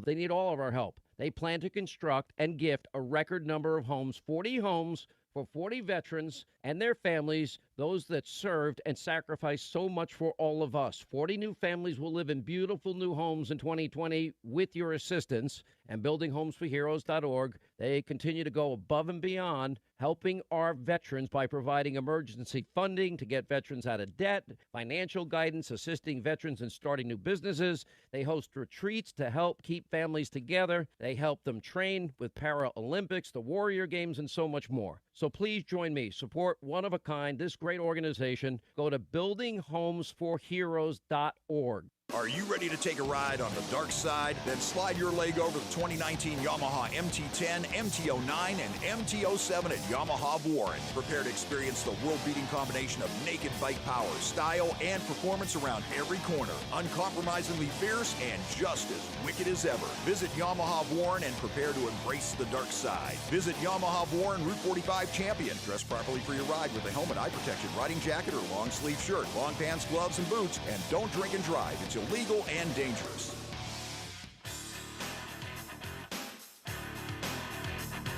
They need all of our help. They plan to construct and gift a record number of homes, 40 homes for 40 veterans and their families, those that served and sacrificed so much for all of us. 40 new families will live in beautiful new homes in 2020 with your assistance. And buildinghomesforheroes.org, they continue to go above and beyond, helping our veterans by providing emergency funding to get veterans out of debt, financial guidance, assisting veterans in starting new businesses. They host retreats to help keep families together. They help them train with Paralympics, the Warrior Games, and so much more. So please join me. Support one of a kind, this great organization. Go to buildinghomesforheroes.org. Are you ready to take a ride on the dark side? Then slide your leg over the 2019 Yamaha MT-10, MT-09, and MT-07 at Yamaha of Warren. Prepare to experience the world-beating combination of naked bike power, style, and performance around every corner. Uncompromisingly fierce and just as wicked as ever. Visit Yamaha of Warren and prepare to embrace the dark side. Visit Yamaha of Warren, Route 45 Champion. Dress properly for your ride with a helmet, eye protection, riding jacket, or long sleeve shirt, long pants, gloves, and boots. And don't drink and drive. It's illegal and dangerous.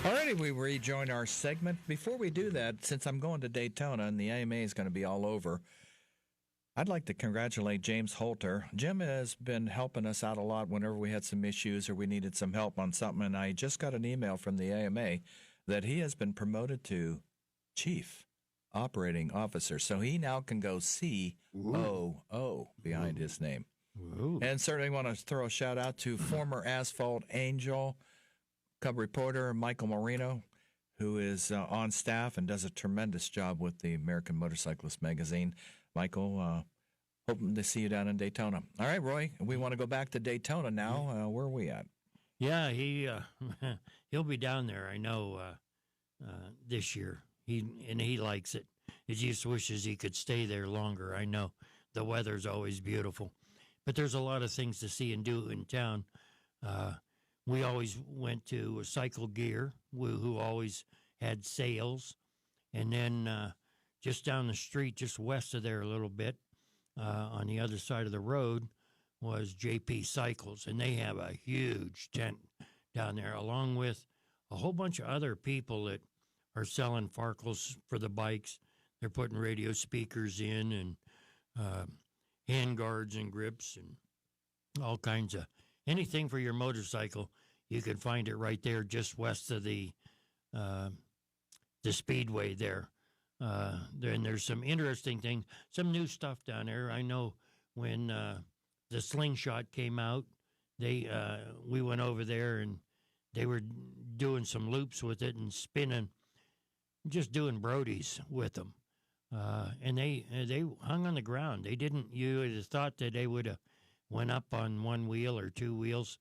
Alrighty, we rejoin our segment. Before we do that, since I'm going to Daytona and the AMA is going to be all over, I'd like to congratulate James Holter. Jim has been helping us out a lot whenever we had some issues or we needed some help on something, and I just got an email from the AMA that he has been promoted to Chief Operating Officer, so he now can go COO behind his name. Ooh. And certainly want to throw a shout out to former Asphalt Angel Cub reporter Michael Marino, who is on staff and does a tremendous job with the American Motorcyclist magazine. Michael, hoping to see you down in Daytona. All right, Roy, we want to go back to Daytona now. Where are we at? Yeah, he'll be down there, I know, this year. He likes it. He just wishes he could stay there longer. I know the weather's always beautiful. But there's a lot of things to see and do in town. We always went to Cycle Gear, who always had sales. And then just down the street, just west of there a little bit, on the other side of the road, was JP Cycles. And they have a huge tent down there, along with a whole bunch of other people that are selling Farkles for the bikes. They're putting radio speakers in and hand guards and grips and all kinds of anything for your motorcycle. You can find it right there, just west of the speedway there. And there's some interesting things, some new stuff down there. I know when the Slingshot came out, we went over there and they were doing some loops with it and spinning, just doing Brodies with them. And they hung on the ground. They didn't. You would have thought that they would have went up on one wheel or two wheels,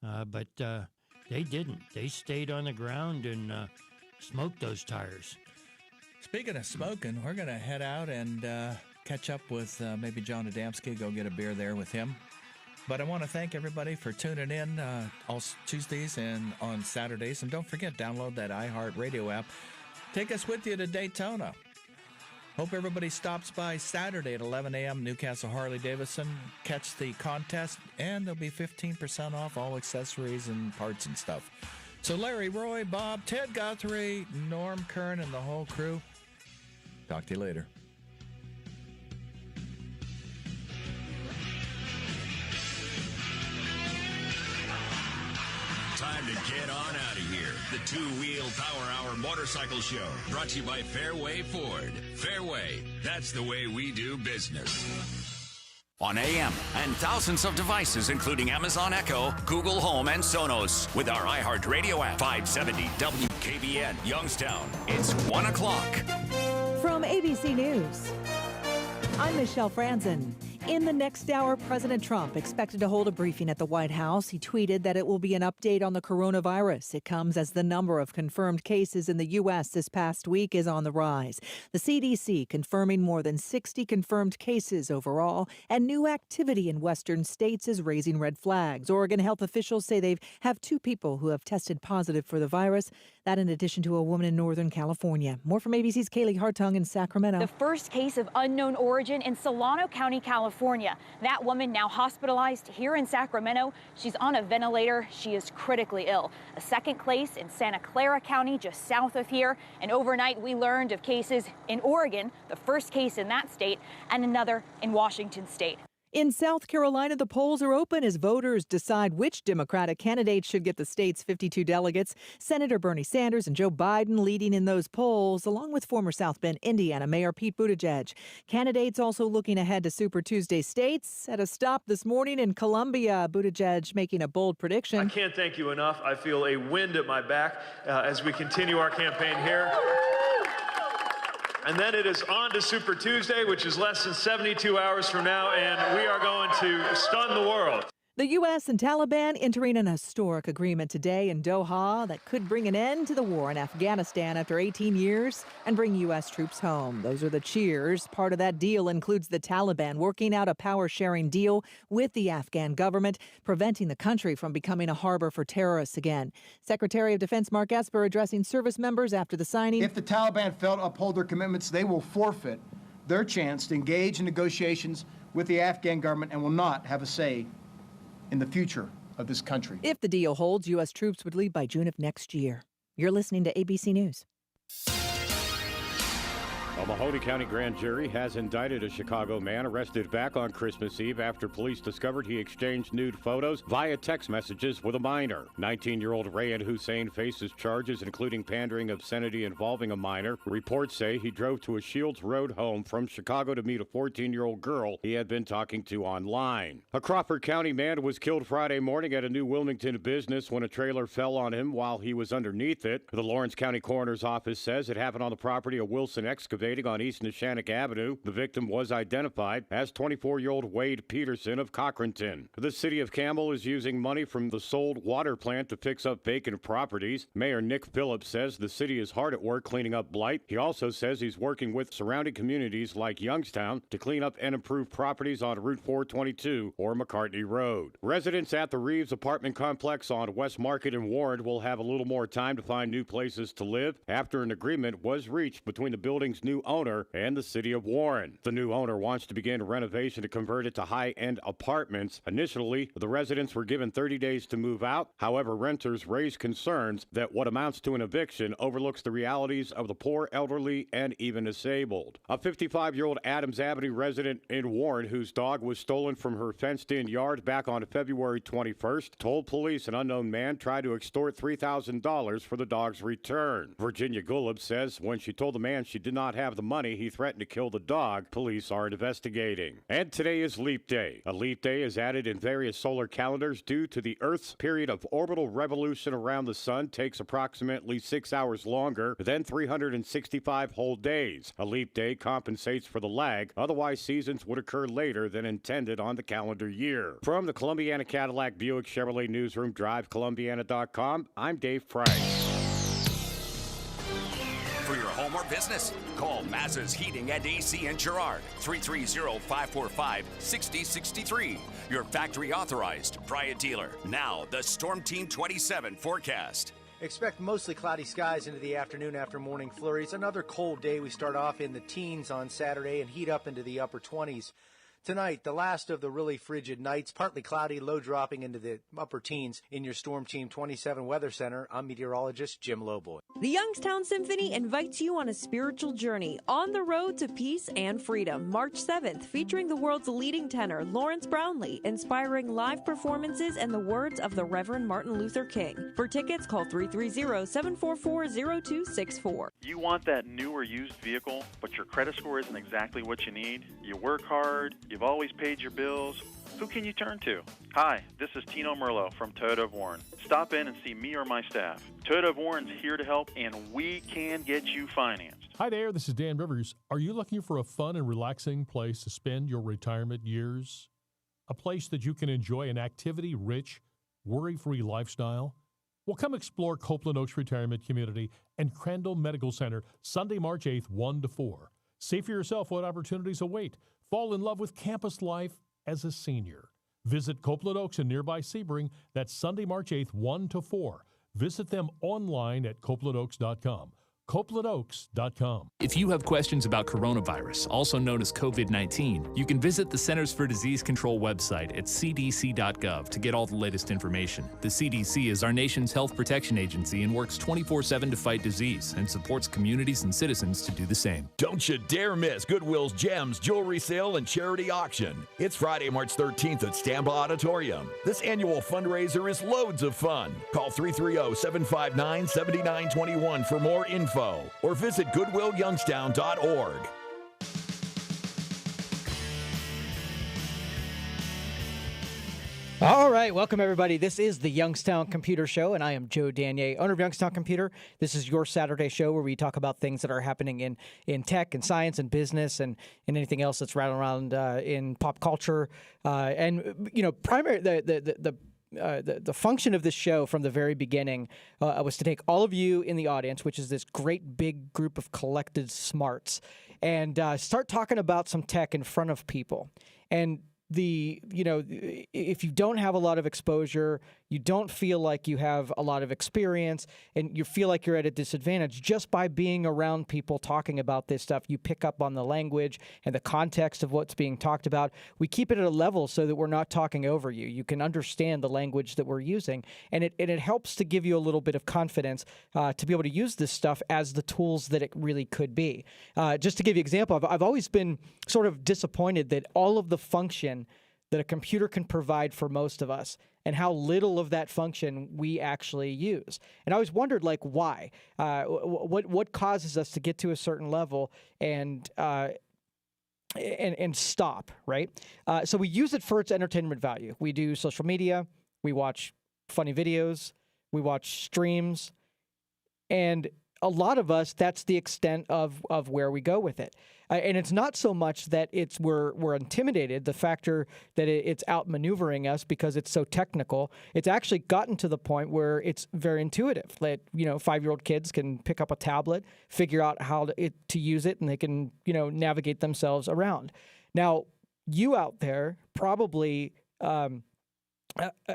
but they didn't. They stayed on the ground and smoked those tires. Speaking of smoking, we're going to head out and catch up with maybe John Adamski, go get a beer there with him. But I want to thank everybody for tuning in all Tuesdays and on Saturdays. And don't forget, download that iHeartRadio app. Take us with you to Daytona. Hope everybody stops by Saturday at 11 a.m. Newcastle Harley-Davidson. Catch the contest, and there'll be 15% off all accessories and parts and stuff. So Larry, Roy, Bob, Ted Guthrie, Norm Kern, and the whole crew, talk to you later. Time to get on out of here. The Two-Wheel Power Hour Motorcycle Show, brought to you by Fairway Ford. Fairway, that's the way we do business. On AM and thousands of devices, including Amazon Echo, Google Home, and Sonos. With our iHeartRadio app, 570 WKBN, Youngstown. It's 1 o'clock. From ABC News, I'm Michelle Franzen. In the next hour, President Trump expected to hold a briefing at the White House. He tweeted that it will be an update on the coronavirus. It comes as the number of confirmed cases in the U.S. this past week is on the rise. The CDC confirming more than 60 confirmed cases overall, and new activity in western states is raising red flags. Oregon health officials say they have 2 people who have tested positive for the virus. That in addition to a woman in Northern California. More from ABC's Kaylee Hartung in Sacramento. The first case of unknown origin in Solano County, California. California. That woman now hospitalized here in Sacramento. She's on a ventilator. She is critically ill. A second case in Santa Clara County, just south of here. And overnight, we learned of cases in Oregon, the first case in that state, and another in Washington state. In South Carolina, the polls are open as voters decide which Democratic candidates should get the state's 52 delegates. Senator Bernie Sanders and Joe Biden leading in those polls, along with former South Bend, Indiana Mayor Pete Buttigieg. Candidates also looking ahead to Super Tuesday states. At a stop this morning in Columbia, Buttigieg making a bold prediction. I can't thank you enough. I feel a wind at my back as we continue our campaign here. And then it is on to Super Tuesday, which is less than 72 hours from now, and we are going to stun the world. The U.S. and Taliban entering an historic agreement today in Doha that could bring an end to the war in Afghanistan after 18 years and bring U.S. troops home. Those are the cheers. Part of that deal includes the Taliban working out a power-sharing deal with the Afghan government, preventing the country from becoming a harbor for terrorists again. Secretary of Defense Mark Esper addressing service members after the signing. If the Taliban fail to uphold their commitments, they will forfeit their chance to engage in negotiations with the Afghan government and will not have a say in the future of this country. If the deal holds, U.S. troops would leave by June of next year. You're listening to ABC News. A Mahoney County grand jury has indicted a Chicago man arrested back on Christmas Eve after police discovered he exchanged nude photos via text messages with a minor. 19-year-old Rayan Hussein faces charges including pandering obscenity involving a minor. Reports say he drove to a Shields Road home from Chicago to meet a 14-year-old girl he had been talking to online. A Crawford County man was killed Friday morning at a New Wilmington business when a trailer fell on him while he was underneath it. The Lawrence County Coroner's Office says it happened on the property of Wilson Excavating on East Neshannock Avenue. The victim was identified as 24-year-old Wade Peterson of Cochranton. The city of Campbell is using money from the sold water plant to fix up vacant properties. Mayor Nick Phillips says the city is hard at work cleaning up blight. He also says he's working with surrounding communities like Youngstown to clean up and improve properties on Route 422 or McCartney Road. Residents at the Reeves apartment complex on West Market in Warren will have a little more time to find new places to live after an agreement was reached between the building's new owner and the city of Warren. The new owner wants to begin renovation to convert it to high-end apartments. Initially, the residents were given 30 days to move out. However, renters raised concerns that what amounts to an eviction overlooks the realities of the poor, elderly, and even disabled. A 55-year-old Adams Avenue resident in Warren, whose dog was stolen from her fenced-in yard back on February 21st, told police an unknown man tried to extort $3,000 for the dog's return. Virginia Gullib says when she told the man she did not have the money, he threatened to kill the dog. Police are investigating. And today is Leap Day. A leap day is added in various solar calendars due to the Earth's period of orbital revolution around the sun takes approximately 6 hours longer than 365 whole days. A leap day compensates for the lag. Otherwise, seasons would occur later than intended on the calendar year. From the Columbiana Cadillac Buick Chevrolet Newsroom, drivecolumbiana.com, I'm Dave Price. For your home or business, call Mazza's Heating and AC in Girard, 330-545-6063. Your factory authorized Bryant dealer. Now, the Storm Team 27 forecast. Expect mostly cloudy skies into the afternoon after morning flurries. Another cold day. We start off in the teens on Saturday and heat up into the upper 20s. Tonight, the last of the really frigid nights, partly cloudy, low dropping into the upper teens in your Storm Team 27 Weather Center. I'm meteorologist Jim Lowboy. The Youngstown Symphony invites you on a spiritual journey on the road to peace and freedom. March 7th, featuring the world's leading tenor, Lawrence Brownlee, inspiring live performances and the words of the Reverend Martin Luther King. For tickets, call 330-744-0264. You want that new or used vehicle, but your credit score isn't exactly what you need? You work hard, you've always paid your bills. Who can you turn to? Hi, this is Tino Merlo from Toyota of Warren. Stop in and see me or my staff. Toyota of Warren's here to help, and we can get you financed. Hi there, this is Dan Rivers. Are you looking for a fun and relaxing place to spend your retirement years? A place that you can enjoy an activity-rich, worry-free lifestyle? Well, come explore Copeland Oaks Retirement Community and Crandall Medical Center Sunday, March 8th, 1 to 4. See for yourself what opportunities await. Fall in love with campus life as a senior. Visit Copeland Oaks in nearby Sebring. That's Sunday, March 8th, 1 to 4. Visit them online at copelandoaks.com. CopelandOaks.com. If you have questions about coronavirus, also known as COVID-19, you can visit the Centers for Disease Control website at cdc.gov to get all the latest information. The CDC is our nation's health protection agency and works 24/7 to fight disease and supports communities and citizens to do the same. Don't you dare miss Goodwill's Gems Jewelry Sale and Charity Auction. It's Friday, March 13th at Stampa Auditorium. This annual fundraiser is loads of fun. Call 330-759-7921 for more info or visit goodwillyoungstown.org. All right, welcome everybody. This is the Youngstown Computer Show, and I am Joe Danier, owner of Youngstown Computer. This is your Saturday show where we talk about things that are happening in tech and science and business and anything else that's rattling around in pop culture. And you know, the function of this show from the very beginning was to take all of you in the audience, which is this great big group of collected smarts, and start talking about some tech in front of people. And if you don't have a lot of exposure, you don't feel like you have a lot of experience, and you feel like you're at a disadvantage just by being around people talking about this stuff, you pick up on the language and the context of what's being talked about. We keep it at a level so that we're not talking over you. You can understand the language that we're using, and it helps to give you a little bit of confidence to be able to use this stuff as the tools that it really could be. Just to give you an example, I've always been sort of disappointed that all of the function that a computer can provide for most of us and how little of that function we actually use. And I always wondered, like, why? What causes us to get to a certain level and stop, right? So we use it for its entertainment value. We do social media, we watch funny videos, we watch streams, and a lot of us, that's the extent of where we go with it. And it's not so much that we're intimidated, the factor that it's outmaneuvering us because it's so technical. It's actually gotten to the point where it's very intuitive. That 5-year-old kids can pick up a tablet, figure out how to use it, and they can navigate themselves around. Now, you out there probably.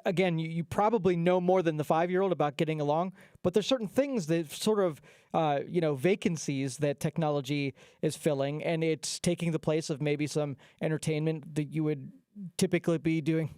Again, you probably know more than the 5-year-old about getting along, but there's certain things that sort of, vacancies that technology is filling, and it's taking the place of maybe some entertainment that you would typically be doing,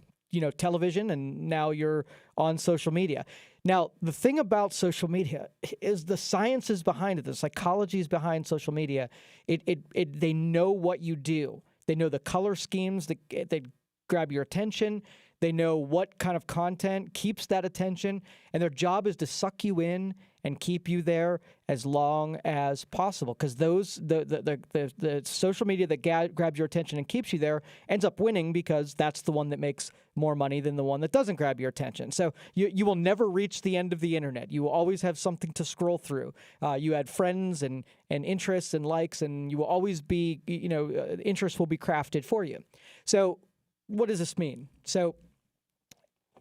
television, and now you're on social media. Now, the thing about social media is the science is behind it, the psychology is behind social media. They know what you do. They know the color schemes that grab your attention. They know what kind of content keeps that attention, and their job is to suck you in and keep you there as long as possible. Because the social media that grabs your attention and keeps you there ends up winning because that's the one that makes more money than the one that doesn't grab your attention. So you will never reach the end of the internet. You will always have something to scroll through. You add friends and interests and likes, and you will always be interests will be crafted for you. So what does this mean? So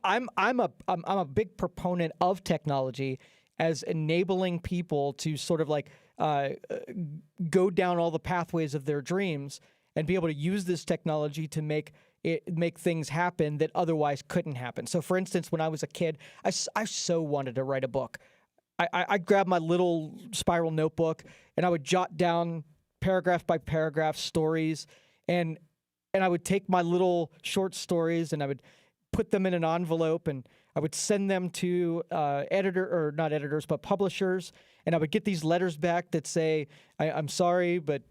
I'm a big proponent of technology as enabling people to sort of go down all the pathways of their dreams and be able to use this technology to make things happen that otherwise couldn't happen. So, for instance, when I was a kid, I so wanted to write a book. I'd grab my little spiral notebook and I would jot down paragraph by paragraph stories, and I would take my little short stories and I would put them in an envelope, and I would send them to publishers, and I would get these letters back that say, I'm sorry, but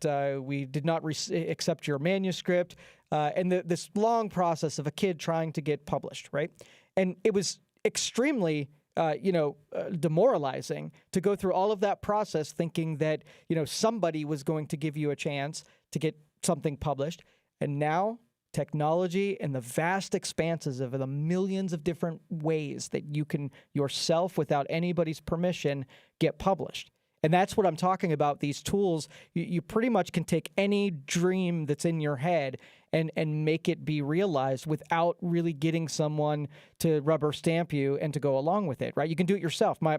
we did not accept your manuscript, and this long process of a kid trying to get published, right? And it was extremely demoralizing to go through all of that process thinking that, somebody was going to give you a chance to get something published. And now technology and the vast expanses of the millions of different ways that you can yourself, without anybody's permission, get published. And that's what I'm talking about. These tools, you pretty much can take any dream that's in your head and make it be realized without really getting someone to rubber stamp you and to go along with it, right? You can do it yourself. My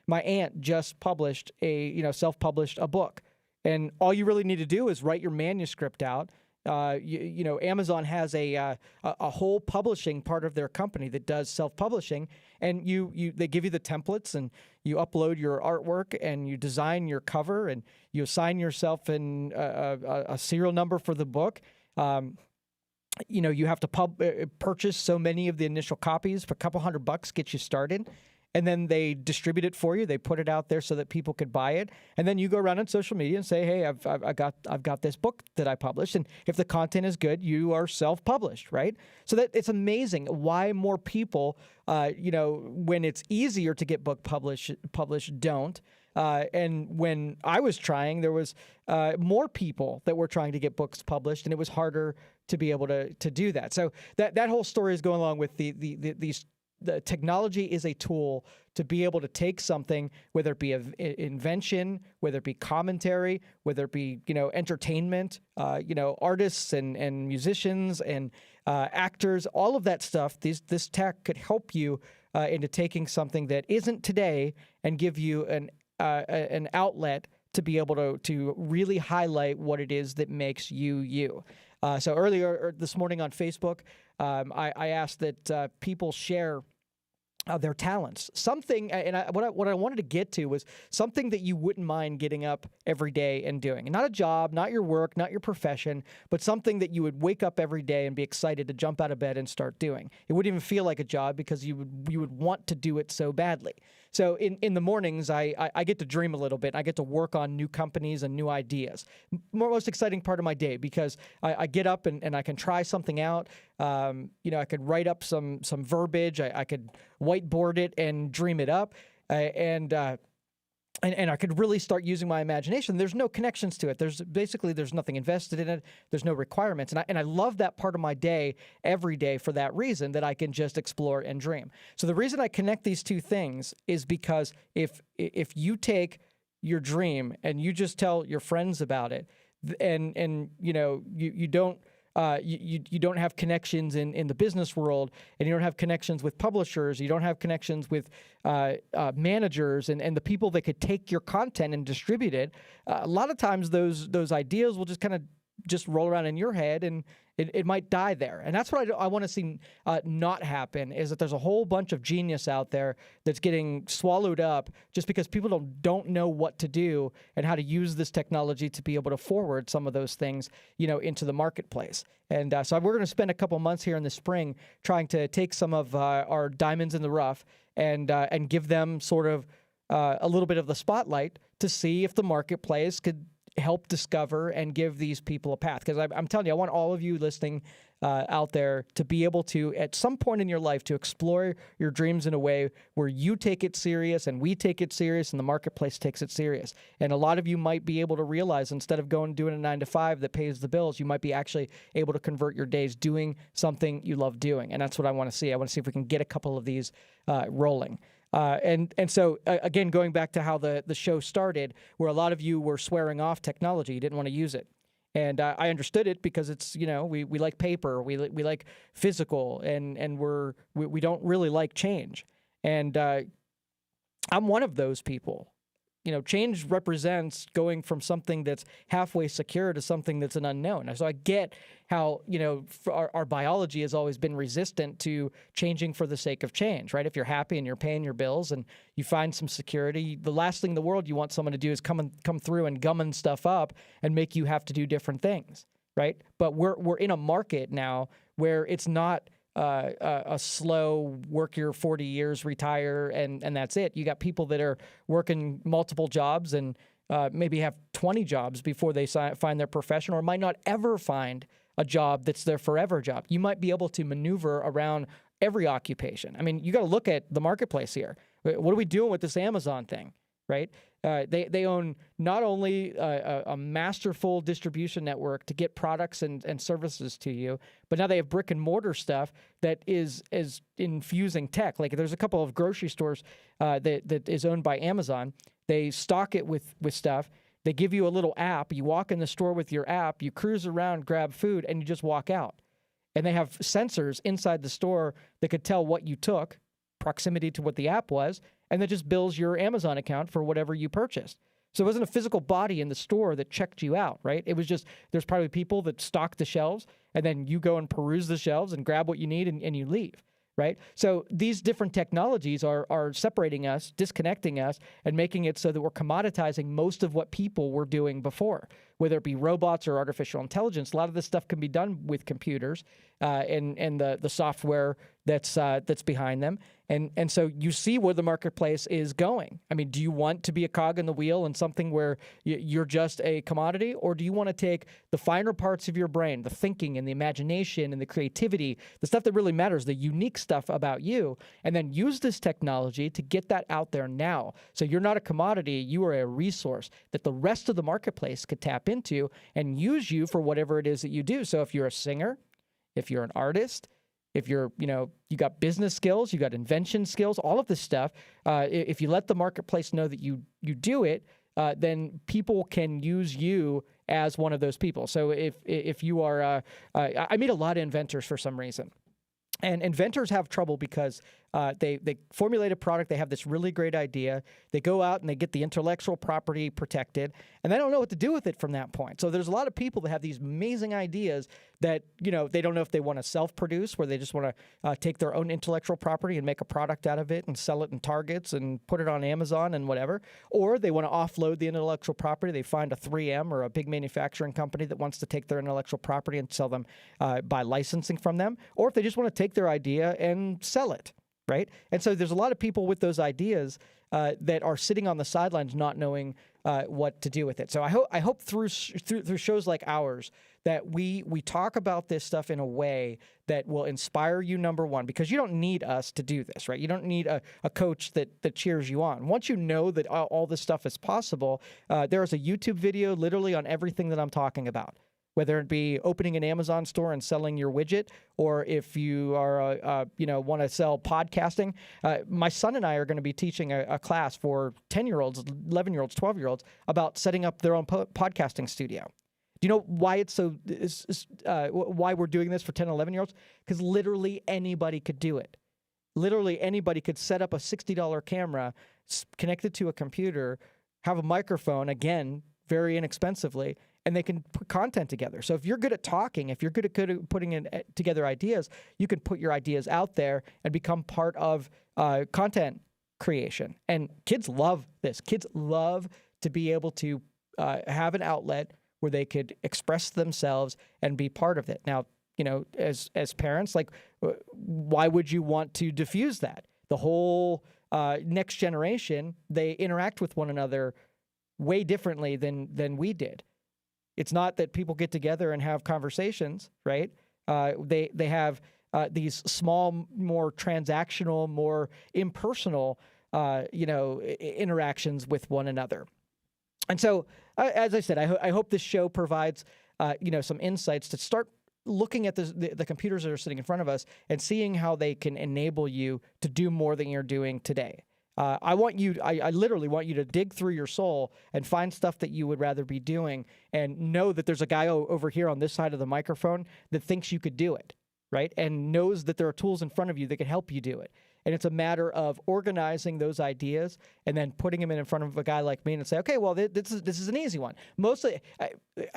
aunt just self-published a book. And all you really need to do is write your manuscript out Amazon has a whole publishing part of their company that does self-publishing, and they give you the templates, and you upload your artwork, and you design your cover, and you assign yourself a serial number for the book. You have to purchase so many of the initial copies for a couple $100 gets you started. And then they distribute it for you. They put it out there so that people could buy it. And then you go around on social media and say, "Hey, I've got this book that I published." And if the content is good, you are self-published, right? So that it's amazing why more people, when it's easier to get book published, don't. And when I was trying, there was more people that were trying to get books published, and it was harder to be able to do that. So that whole story is going along with the technology is a tool to be able to take something, whether it be an invention, whether it be commentary, whether it be entertainment, artists and musicians and actors, all of that stuff. This tech could help you into taking something that isn't today and give you an outlet to be able to really highlight what it is that makes you. So earlier this morning on Facebook, I asked that people share their talents. Something, and what I wanted to get to was something that you wouldn't mind getting up every day and doing. Not a job, not your work, not your profession, but something that you would wake up every day and be excited to jump out of bed and start doing. It wouldn't even feel like a job because you would want to do it so badly. So in the mornings, I get to dream a little bit. I get to work on new companies and new ideas. Most exciting part of my day because I get up and I can try something out. I could write up some verbiage. I could whiteboard it and dream it up. And I could really start using my imagination. There's no connections to it. There's nothing invested in it. There's no requirements. And I love that part of my day every day for that reason, that I can just explore and dream. So the reason I connect these two things is because if you take your dream and you just tell your friends about it, and you don't you don't have connections in the business world, and you don't have connections with publishers, you don't have connections with managers and the people that could take your content and distribute it, a lot of times those ideas will just kind of just roll around in your head, and it might die there. And that's what I want to see not happen, is that there's a whole bunch of genius out there that's getting swallowed up just because people don't know what to do and how to use this technology to be able to forward some of those things, into the marketplace. And so we're going to spend a couple months here in the spring trying to take some of our diamonds in the rough and give them sort of a little bit of the spotlight to see if the marketplace could help discover and give these people a path. Because I'm telling you, I want all of you listening out there to be able to, at some point in your life, to explore your dreams in a way where you take it serious and we take it serious and the marketplace takes it serious. And a lot of you might be able to realize, instead of doing a 9-to-5 that pays the bills, you might be actually able to convert your days doing something you love doing. And that's what I want to see. I want to see if we can get a couple of these rolling. And so, again, going back to how the show started, where a lot of you were swearing off technology, you didn't want to use it. And I understood it because it's, we like paper, we like physical, and we don't really like change. And I'm one of those people. Change represents going from something that's halfway secure to something that's an unknown. So I get how, our biology has always been resistant to changing for the sake of change, right? If you're happy and you're paying your bills and you find some security, the last thing in the world you want someone to do is come through and gumming stuff up and make you have to do different things, right? But we're in a market now where it's not a slow work your 40 years, retire, and that's it. You got people that are working multiple jobs and maybe have 20 jobs before they find their profession, or might not ever find a job that's their forever job. You might be able to maneuver around every occupation. I mean, you got to look at the marketplace here. What are we doing with this Amazon thing, right? They own not only a masterful distribution network to get products and services to you, but now they have brick and mortar stuff that is infusing tech. Like, there's a couple of grocery stores that is owned by Amazon. They stock it with stuff. They give you a little app. You walk in the store with your app, you cruise around, grab food, and you just walk out. And they have sensors inside the store that could tell what you took, proximity to what the app was, and that just bills your Amazon account for whatever you purchased. So it wasn't a physical body in the store that checked you out, right? It was just, there's probably people that stock the shelves, and then you go and peruse the shelves and grab what you need and you leave, right? So these different technologies are separating us, disconnecting us, and making it so that we're commoditizing most of what people were doing before, whether it be robots or artificial intelligence. A lot of this stuff can be done with computers and the software that's behind them. And so you see where the marketplace is going. I mean, do you want to be a cog in the wheel in something where you're just a commodity, or do you want to take the finer parts of your brain, the thinking and the imagination and the creativity, the stuff that really matters, the unique stuff about you, and then use this technology to get that out there now? So you're not a commodity, you are a resource that the rest of the marketplace could tap into and use you for whatever it is that you do. So if you're a singer, if you're an artist, if you're, you got business skills, you got invention skills, all of this stuff, if you let the marketplace know that you do it, then people can use you as one of those people. So if you are, I meet a lot of inventors for some reason. And inventors have trouble because they formulate a product, they have this really great idea, they go out and they get the intellectual property protected, and they don't know what to do with it from that point. So there's a lot of people that have these amazing ideas that, they don't know if they want to self-produce, where they just want to take their own intellectual property and make a product out of it and sell it in Targets and put it on Amazon and whatever, or they want to offload the intellectual property. They find a 3M or a big manufacturing company that wants to take their intellectual property and sell them by licensing from them, or if they just want to take their idea and sell it. Right? And so there's a lot of people with those ideas that are sitting on the sidelines not knowing what to do with it. So I hope through shows like ours that we talk about this stuff in a way that will inspire you, number one, because you don't need us to do this, right? You don't need a coach that cheers you on. Once you know that all this stuff is possible, there is a YouTube video literally on everything that I'm talking about. Whether it be opening an Amazon store and selling your widget, or if you are, want to sell podcasting. My son and I are going to be teaching a class for 10-year-olds, 11-year-olds, 12-year-olds about setting up their own podcasting studio. Do you know why why we're doing this for 10 and 11-year-olds? Because literally anybody could do it. Literally anybody could set up a $60 camera, connect it to a computer, have a microphone, again, very inexpensively, and they can put content together. So if you're good at talking, if you're good at putting together ideas, you can put your ideas out there and become part of content creation. And kids love this. Kids love to be able to have an outlet where they could express themselves and be part of it. Now, as parents, why would you want to diffuse that? The whole next generation, they interact with one another way differently than we did. It's not that people get together and have conversations, right? They have these small, more transactional, more impersonal, interactions with one another. And so, as I said, I hope this show provides, some insights to start looking at the computers that are sitting in front of us and seeing how they can enable you to do more than you're doing today. I literally want you to dig through your soul and find stuff that you would rather be doing, and know that there's a guy over here on this side of the microphone that thinks you could do it, right? And knows that there are tools in front of you that can help you do it. And it's a matter of organizing those ideas and then putting them in front of a guy like me and say, okay, well, this is an easy one. Mostly,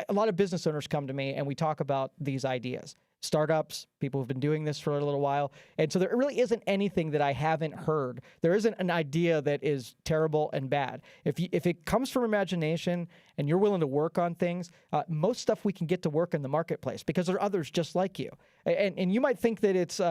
a lot of business owners come to me and we talk about these ideas. Startups, people who've been doing this for a little while. And so there really isn't anything that I haven't heard. There isn't an idea that is terrible and bad. If it comes from imagination and you're willing to work on things, most stuff we can get to work in the marketplace because there are others just like you. And you might think that it's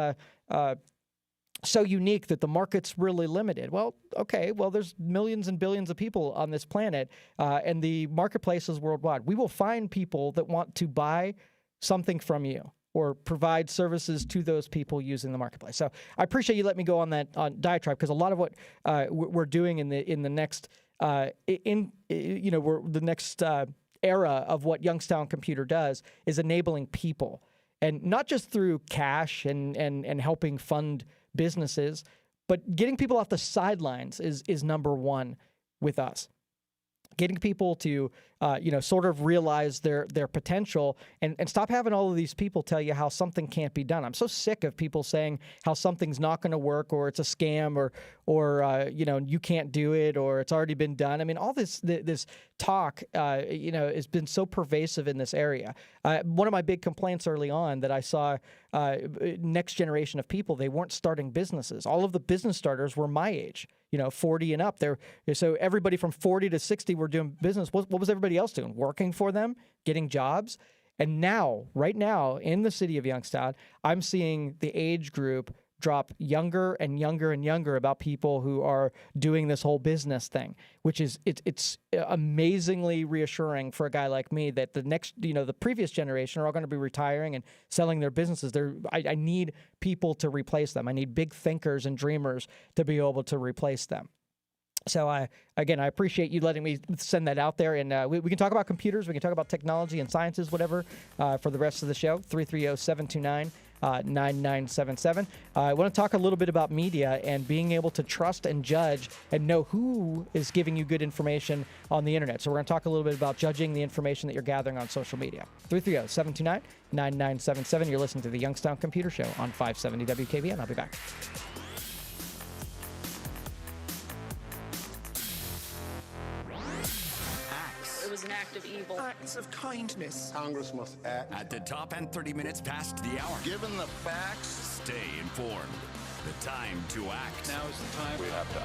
so unique that the market's really limited. Well, okay, there's millions and billions of people on this planet, and the marketplace is worldwide. We will find people that want to buy something from you or provide services to those people using the marketplace. So I appreciate you letting me go on that diatribe, because a lot of what we're doing in the next era of what Youngstown Computer does is enabling people, and not just through cash and helping fund businesses, but getting people off the sidelines is number one with us. Getting people to sort of realize their potential and stop having all of these people tell you how something can't be done. I'm so sick of people saying how something's not going to work or it's a scam or you can't do it or it's already been done. I mean, all this talk, has been so pervasive in this area. One of my big complaints early on that I saw next generation of people, they weren't starting businesses. All of the business starters were my age, 40 and up. So everybody from 40 to 60 were doing business. What was everybody else doing? Working for them, getting jobs. And now, right now, in the city of Youngstown, I'm seeing the age group drop younger and younger and younger about people who are doing this whole business thing, which is it's amazingly reassuring for a guy like me that the next, the previous generation are all going to be retiring and selling their businesses. I need people to replace them. I need big thinkers and dreamers to be able to replace them. So I appreciate you letting me send that out there. And we can talk about computers. We can talk about technology and sciences, whatever, for the rest of the show. 330-729-9977. I want to talk a little bit about media and being able to trust and judge and know who is giving you good information on the internet. So we're going to talk a little bit about judging the information that you're gathering on social media. 330-729-9977. You're listening to the Youngstown Computer Show on 570 WKBN. I'll be back. An act of evil. Acts of kindness. Congress must act. At the top and 30 minutes past the hour. Given the facts. Stay informed. The time to act. Now is the time. We have to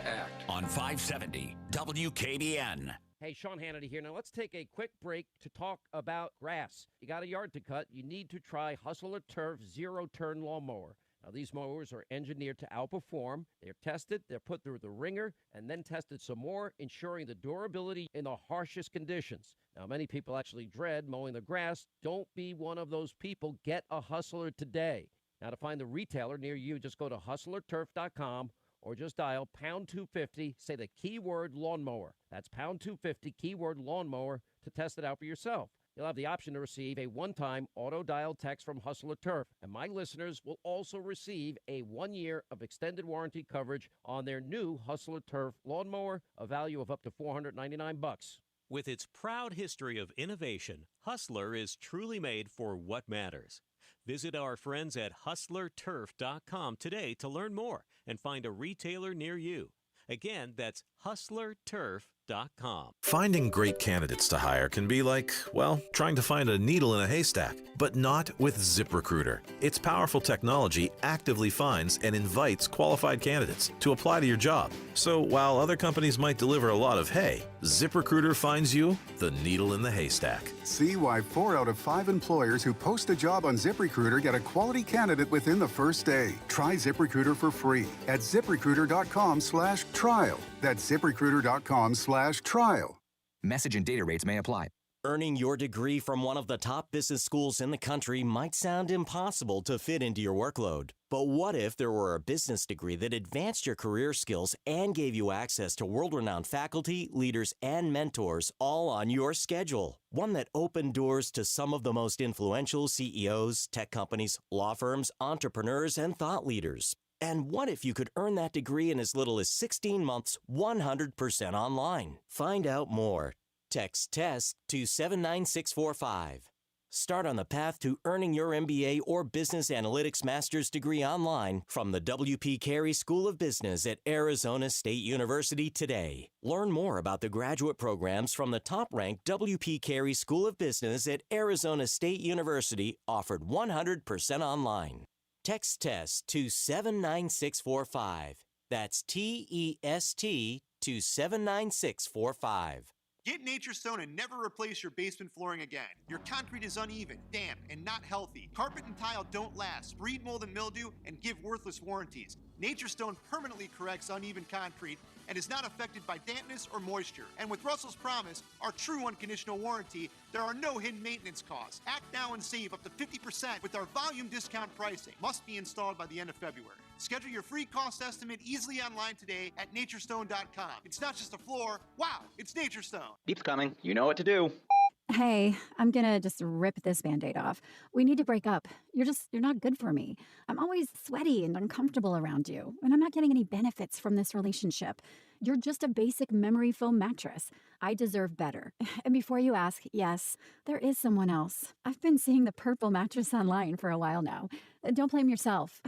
act. On 570 WKBN. Hey, Sean Hannity here. Now let's take a quick break to talk about grass. You got a yard to cut, you need to try Hustler Turf Zero-Turn Lawnmower. Now, these mowers are engineered to outperform. They're tested, they're put through the ringer, and then tested some more, ensuring the durability in the harshest conditions. Now, many people actually dread mowing the grass. Don't be one of those people. Get a Hustler today. Now, to find the retailer near you, just go to hustlerturf.com or just dial pound 250, say the keyword lawnmower. That's pound 250, keyword lawnmower, to test it out for yourself. You'll have the option to receive a one-time auto-dial text from Hustler Turf, and my listeners will also receive a 1 year of extended warranty coverage on their new Hustler Turf lawnmower, a value of up to $499. With its proud history of innovation, Hustler is truly made for what matters. Visit our friends at hustlerturf.com today to learn more and find a retailer near you. Again, that's hustlerturf.com. Finding great candidates to hire can be like, well, trying to find a needle in a haystack, but not with ZipRecruiter. Its powerful technology actively finds and invites qualified candidates to apply to your job. So while other companies might deliver a lot of hay, ZipRecruiter finds you the needle in the haystack. See why 4 out of 5 employers who post a job on ZipRecruiter get a quality candidate within the first day. Try ZipRecruiter for free at ZipRecruiter.com/trial. That's ZipRecruiter.com/trial. Message and data rates may apply. Earning your degree from one of the top business schools in the country might sound impossible to fit into your workload. But what if there were a business degree that advanced your career skills and gave you access to world-renowned faculty, leaders, and mentors all on your schedule? One that opened doors to some of the most influential CEOs, tech companies, law firms, entrepreneurs, and thought leaders. And what if you could earn that degree in as little as 16 months, 100% online? Find out more. Text TEST to 79645. Start on the path to earning your MBA or Business Analytics Master's degree online from the W.P. Carey School of Business at Arizona State University today. Learn more about the graduate programs from the top-ranked W.P. Carey School of Business at Arizona State University, offered 100% online. Text TEST to 79645. That's TEST to 79645. Get Nature Stone and never replace your basement flooring again. Your concrete is uneven, damp, and not healthy. Carpet and tile don't last, breed mold and mildew, and give worthless warranties. Nature Stone permanently corrects uneven concrete and is not affected by dampness or moisture. And with Russell's Promise, our true unconditional warranty, there are no hidden maintenance costs. Act now and save up to 50% with our volume discount pricing. Must be installed by the end of February. Schedule your free cost estimate easily online today at naturestone.com. It's not just a floor. Wow, it's Nature Stone. Beep's coming. You know what to do. Hey, I'm gonna just rip this Band-Aid off. We need to break up. You're not good for me. I'm always sweaty and uncomfortable around you, and I'm not getting any benefits from this relationship. You're just a basic memory foam mattress. I deserve better. And before you ask, yes, there is someone else. I've been seeing the purple mattress online for a while now. Don't blame yourself.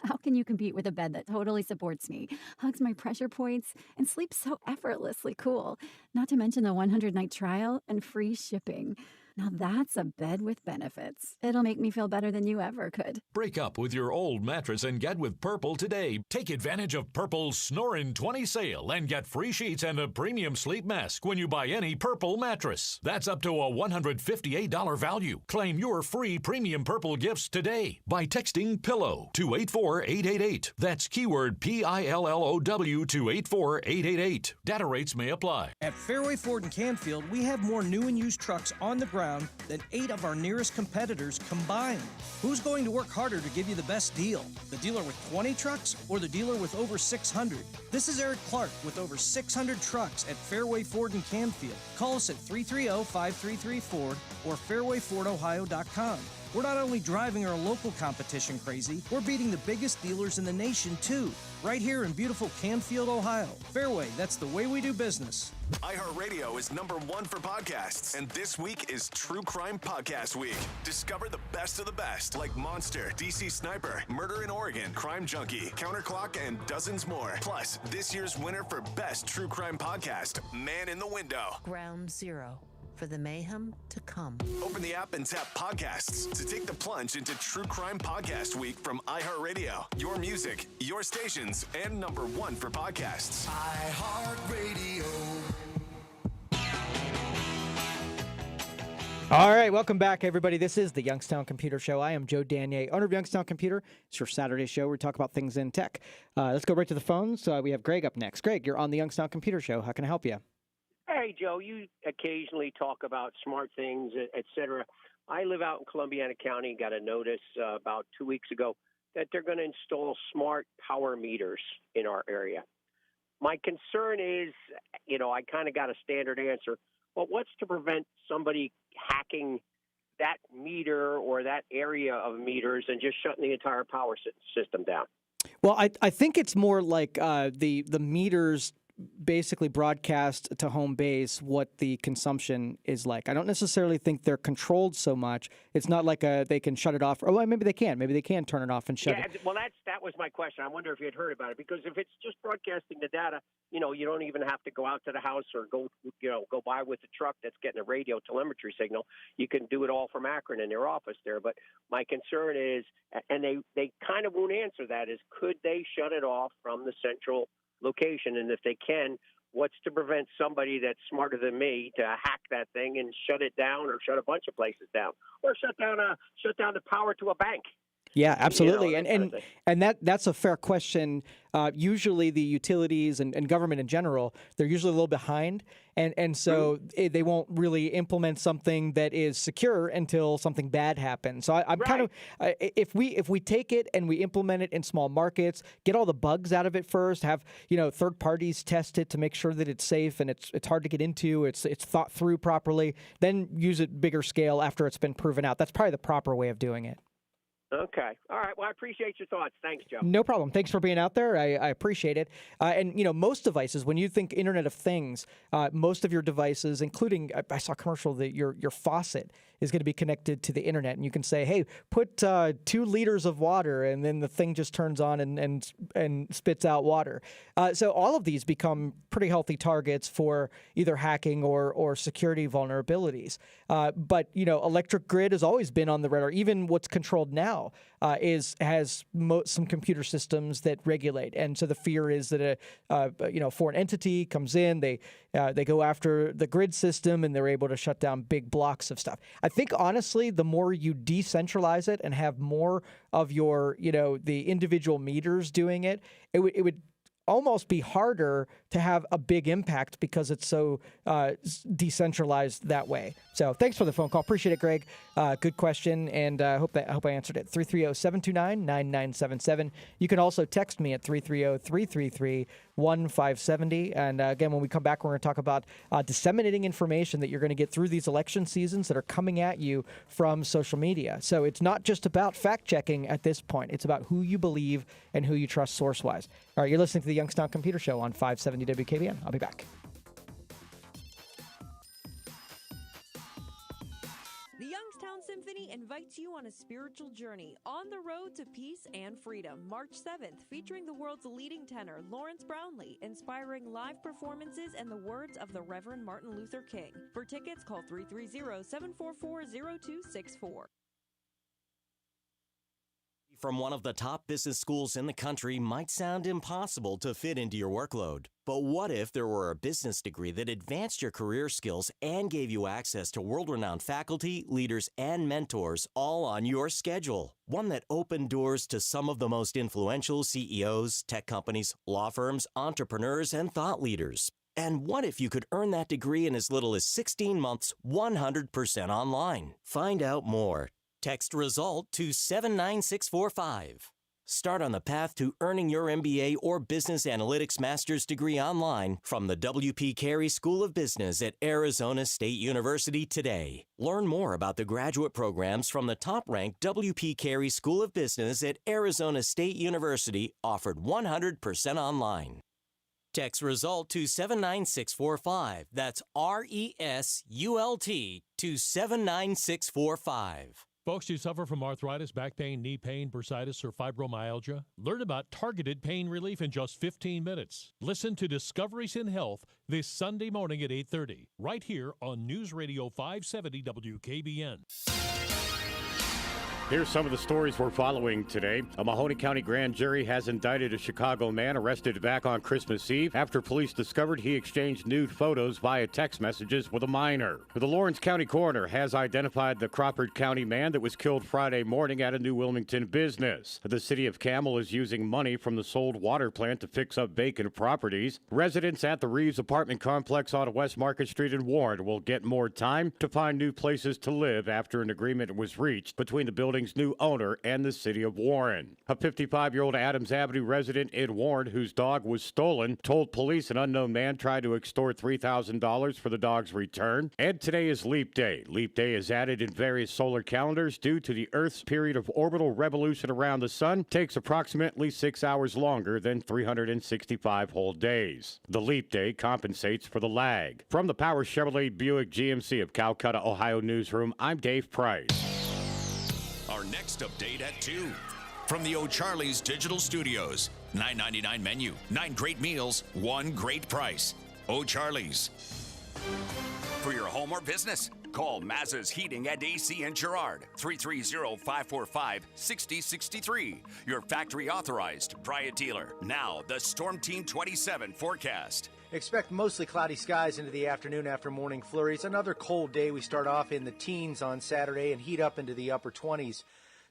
How can you compete with a bed that totally supports me, hugs my pressure points, and sleeps so effortlessly cool? Not to mention the 100-night trial and free shipping. Now that's a bed with benefits. It'll make me feel better than you ever could. Break up with your old mattress and get with Purple today. Take advantage of Purple's Snorin' 20 sale and get free sheets and a premium sleep mask when you buy any Purple mattress. That's up to a $158 value. Claim your free premium Purple gifts today by texting PILLOW to 84888. That's keyword PILLOW to 84888. Data rates may apply. At Fairway Ford in Canfield, we have more new and used trucks on the ground than 8 of our nearest competitors combined. Who's going to work harder to give you the best deal? The dealer with 20 trucks or the dealer with over 600? This is Eric Clark with over 600 trucks at Fairway Ford in Canfield. Call us at 330-5334 or fairwayfordohio.com. We're not only driving our local competition crazy, we're beating the biggest dealers in the nation, too. Right here in beautiful Canfield, Ohio. Fairway, that's the way we do business. iHeartRadio is #1 for podcasts, and this week is True Crime Podcast Week. Discover the best of the best, like Monster, DC Sniper, Murder in Oregon, Crime Junkie, Counterclock, and dozens more. Plus, this year's winner for Best True Crime Podcast, Man in the Window. Ground Zero. For the mayhem to come. Open the app and tap podcasts to take the plunge into True Crime Podcast Week from iHeartRadio. Your music, your stations, and #1 for podcasts. iHeartRadio. All right, welcome back, everybody. This is the Youngstown Computer Show. I am Joe Danier, owner of Youngstown Computer. It's your Saturday show where we talk about things in tech. Let's go right to the phones. We have Greg up next. Greg, you're on the Youngstown Computer Show. How can I help you? Hey, Joe, you occasionally talk about smart things, et cetera. I live out in Columbiana County, got a notice about 2 weeks ago that they're going to install smart power meters in our area. My concern is, I kind of got a standard answer, but what's to prevent somebody hacking that meter or that area of meters and just shutting the entire power system down? Well, I think it's more like the meters basically broadcast to home base what the consumption is like. I don't necessarily think they're controlled so much. It's not like they can shut it off. Or well, maybe they can. Maybe they can turn it off and shut it. Well, that was my question. I wonder if you had heard about it, because if it's just broadcasting the data, you don't even have to go out to the house or go by with the truck that's getting a radio telemetry signal. You can do it all from Akron in their office there. But my concern is, and they kind of won't answer that, is could they shut it off from the central location? And if they can, what's to prevent somebody that's smarter than me to hack that thing and shut it down, or shut a bunch of places down, or shut down the power to a bank? Yeah, absolutely. And that's a fair question. Usually the utilities and government in general, they're usually a little behind. And so they won't really implement something that is secure until something bad happens. So I'm kind of, if we take it and we implement it in small markets, get all the bugs out of it first, have third parties test it to make sure that it's safe and it's hard to get into, it's thought through properly, then use it bigger scale after it's been proven out. That's probably the proper way of doing it. Okay. All right. Well, I appreciate your thoughts. Thanks, Joe. No problem. Thanks for being out there. I appreciate it. And, most devices, when you think Internet of Things, most of your devices, including, I saw a commercial that your faucet is going to be connected to the Internet. And you can say, hey, put 2 liters of water, and then the thing just turns on and spits out water. So all of these become pretty healthy targets for either hacking or security vulnerabilities. But, electric grid has always been on the radar. Even what's controlled now has some computer systems that regulate, and so the fear is that a foreign entity comes in, they go after the grid system, and they're able to shut down big blocks of stuff. I think honestly, the more you decentralize it and have more of your the individual meters doing it, it would almost be harder to have a big impact because it's so decentralized that way. So thanks for the phone call. Appreciate it, Greg. Good question, and I hope I answered it. 330-729-9977. You can also text me at 330-333-4 1-570. And again, when we come back, we're going to talk about disseminating information that you're going to get through these election seasons that are coming at you from social media. So it's not just about fact-checking at this point. It's about who you believe and who you trust source-wise. All right, you're listening to the Youngstown Computer Show on 570 WKBN. I'll be back. The Youngstown Symphony invites you on a spiritual journey on the road to peace and freedom, March 7th, featuring the world's leading tenor, Lawrence Brownlee, inspiring live performances and the words of the Reverend Martin Luther King. For tickets, call 330-744-0264. From one of the top business schools in the country might sound impossible to fit into your workload. But what if there were a business degree that advanced your career skills and gave you access to world-renowned faculty, leaders, and mentors all on your schedule? One that opened doors to some of the most influential CEOs, tech companies, law firms, entrepreneurs, and thought leaders. And what if you could earn that degree in as little as 16 months, 100% online? Find out more. Text RESULT to 79645. Start on the path to earning your MBA or Business Analytics Master's degree online from the W.P. Carey School of Business at Arizona State University today. Learn more about the graduate programs from the top-ranked W.P. Carey School of Business at Arizona State University, offered 100% online. Text RESULT to 79645. That's RESULT to 79645. Folks who suffer from arthritis, back pain, knee pain, bursitis, or fibromyalgia, learn about targeted pain relief in just 15 minutes. Listen to Discoveries in Health this Sunday morning at 8:30, right here on News Radio 570 WKBN. Here's some of the stories we're following today. A Mahoney County grand jury has indicted a Chicago man arrested back on Christmas Eve after police discovered he exchanged nude photos via text messages with a minor. The Lawrence County coroner has identified the Crawford County man that was killed Friday morning at a New Wilmington business. The city of Camel is using money from the sold water plant to fix up vacant properties. Residents at the Reeves apartment complex on West Market Street in Warren will get more time to find new places to live after an agreement was reached between the building's new owner and the city of Warren. A 55-year-old Adams Avenue resident in Warren whose dog was stolen told police an unknown man tried to extort $3,000 for the dog's return. And today is Leap Day. Leap Day is added in various solar calendars due to the Earth's period of orbital revolution around the sun takes approximately 6 hours longer than 365 whole days. The Leap Day compensates for the lag. From the Power Chevrolet Buick GMC of Calcutta, Ohio newsroom, I'm Dave Price. Our next update at 2. From the O'Charley's Digital Studios. $9.99 menu, 9 great meals, 1 great price. O'Charley's. For your home or business, call Mazza's Heating and AC in Girard. 330-545-6063. Your factory authorized Bryant dealer. Now, the Storm Team 27 forecast. Expect mostly cloudy skies into the afternoon after morning flurries. Another cold day. We start off in the teens on Saturday and heat up into the upper 20s.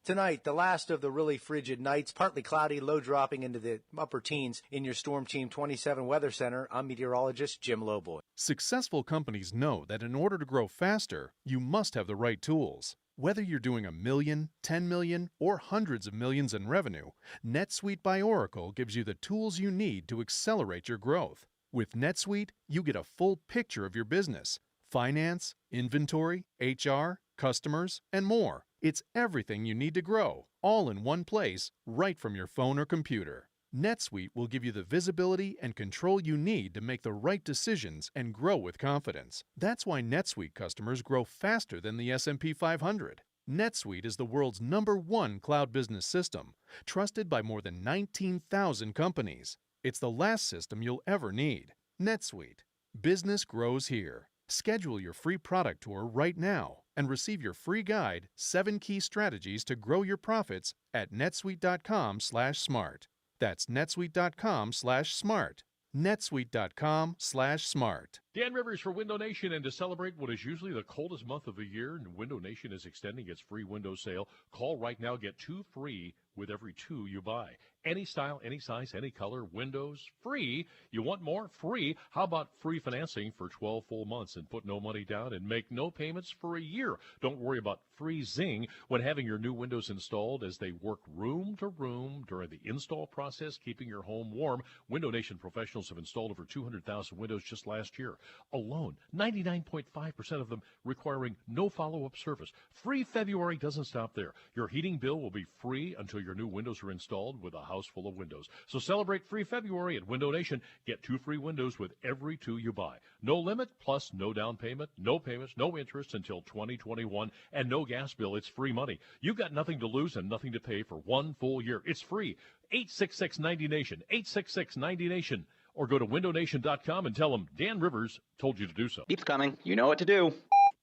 Tonight, the last of the really frigid nights, partly cloudy, low dropping into the upper teens. In your Storm Team 27 Weather Center, I'm meteorologist Jim Lowboy. Successful companies know that in order to grow faster, you must have the right tools. Whether you're doing $1 million, $10 million, or hundreds of millions in revenue, NetSuite by Oracle gives you the tools you need to accelerate your growth. With NetSuite, you get a full picture of your business: finance, inventory, HR, customers, and more. It's everything you need to grow, all in one place, right from your phone or computer. NetSuite will give you the visibility and control you need to make the right decisions and grow with confidence. That's why NetSuite customers grow faster than the S&P 500. NetSuite is the world's #1 cloud business system, trusted by more than 19,000 companies. It's the last system you'll ever need. NetSuite. Business grows here. Schedule your free product tour right now and receive your free guide, 7 Key Strategies to Grow Your Profits at netsuite.com/smart. That's netsuite.com/smart. netsuite.com/smart. Dan Rivers for Window Nation, and to celebrate what is usually the coldest month of the year, Window Nation is extending its free window sale. Call right now, get 2 free with every 2 you buy. Any style, any size, any color, windows, free. You want more? Free. How about free financing for 12 full months and put no money down and make no payments for a year? Don't worry about freezing when having your new windows installed, as they work room to room during the install process, keeping your home warm. Window Nation professionals have installed over 200,000 windows just last year alone, 99.5% of them requiring no follow-up service. Free February doesn't stop there. Your heating bill will be free until your new windows are installed with a house full of windows. So celebrate free February at Window Nation. Get 2 free windows with every 2 you buy. No limit, plus no down payment, no payments, no interest until 2021, and no gas bill. It's free money. You've got nothing to lose and nothing to pay for 1 full year. It's free. 866-90-NATION, 866-90-NATION. Or go to windownation.com and tell them Dan Rivers told you to do so. Keeps coming. You know what to do.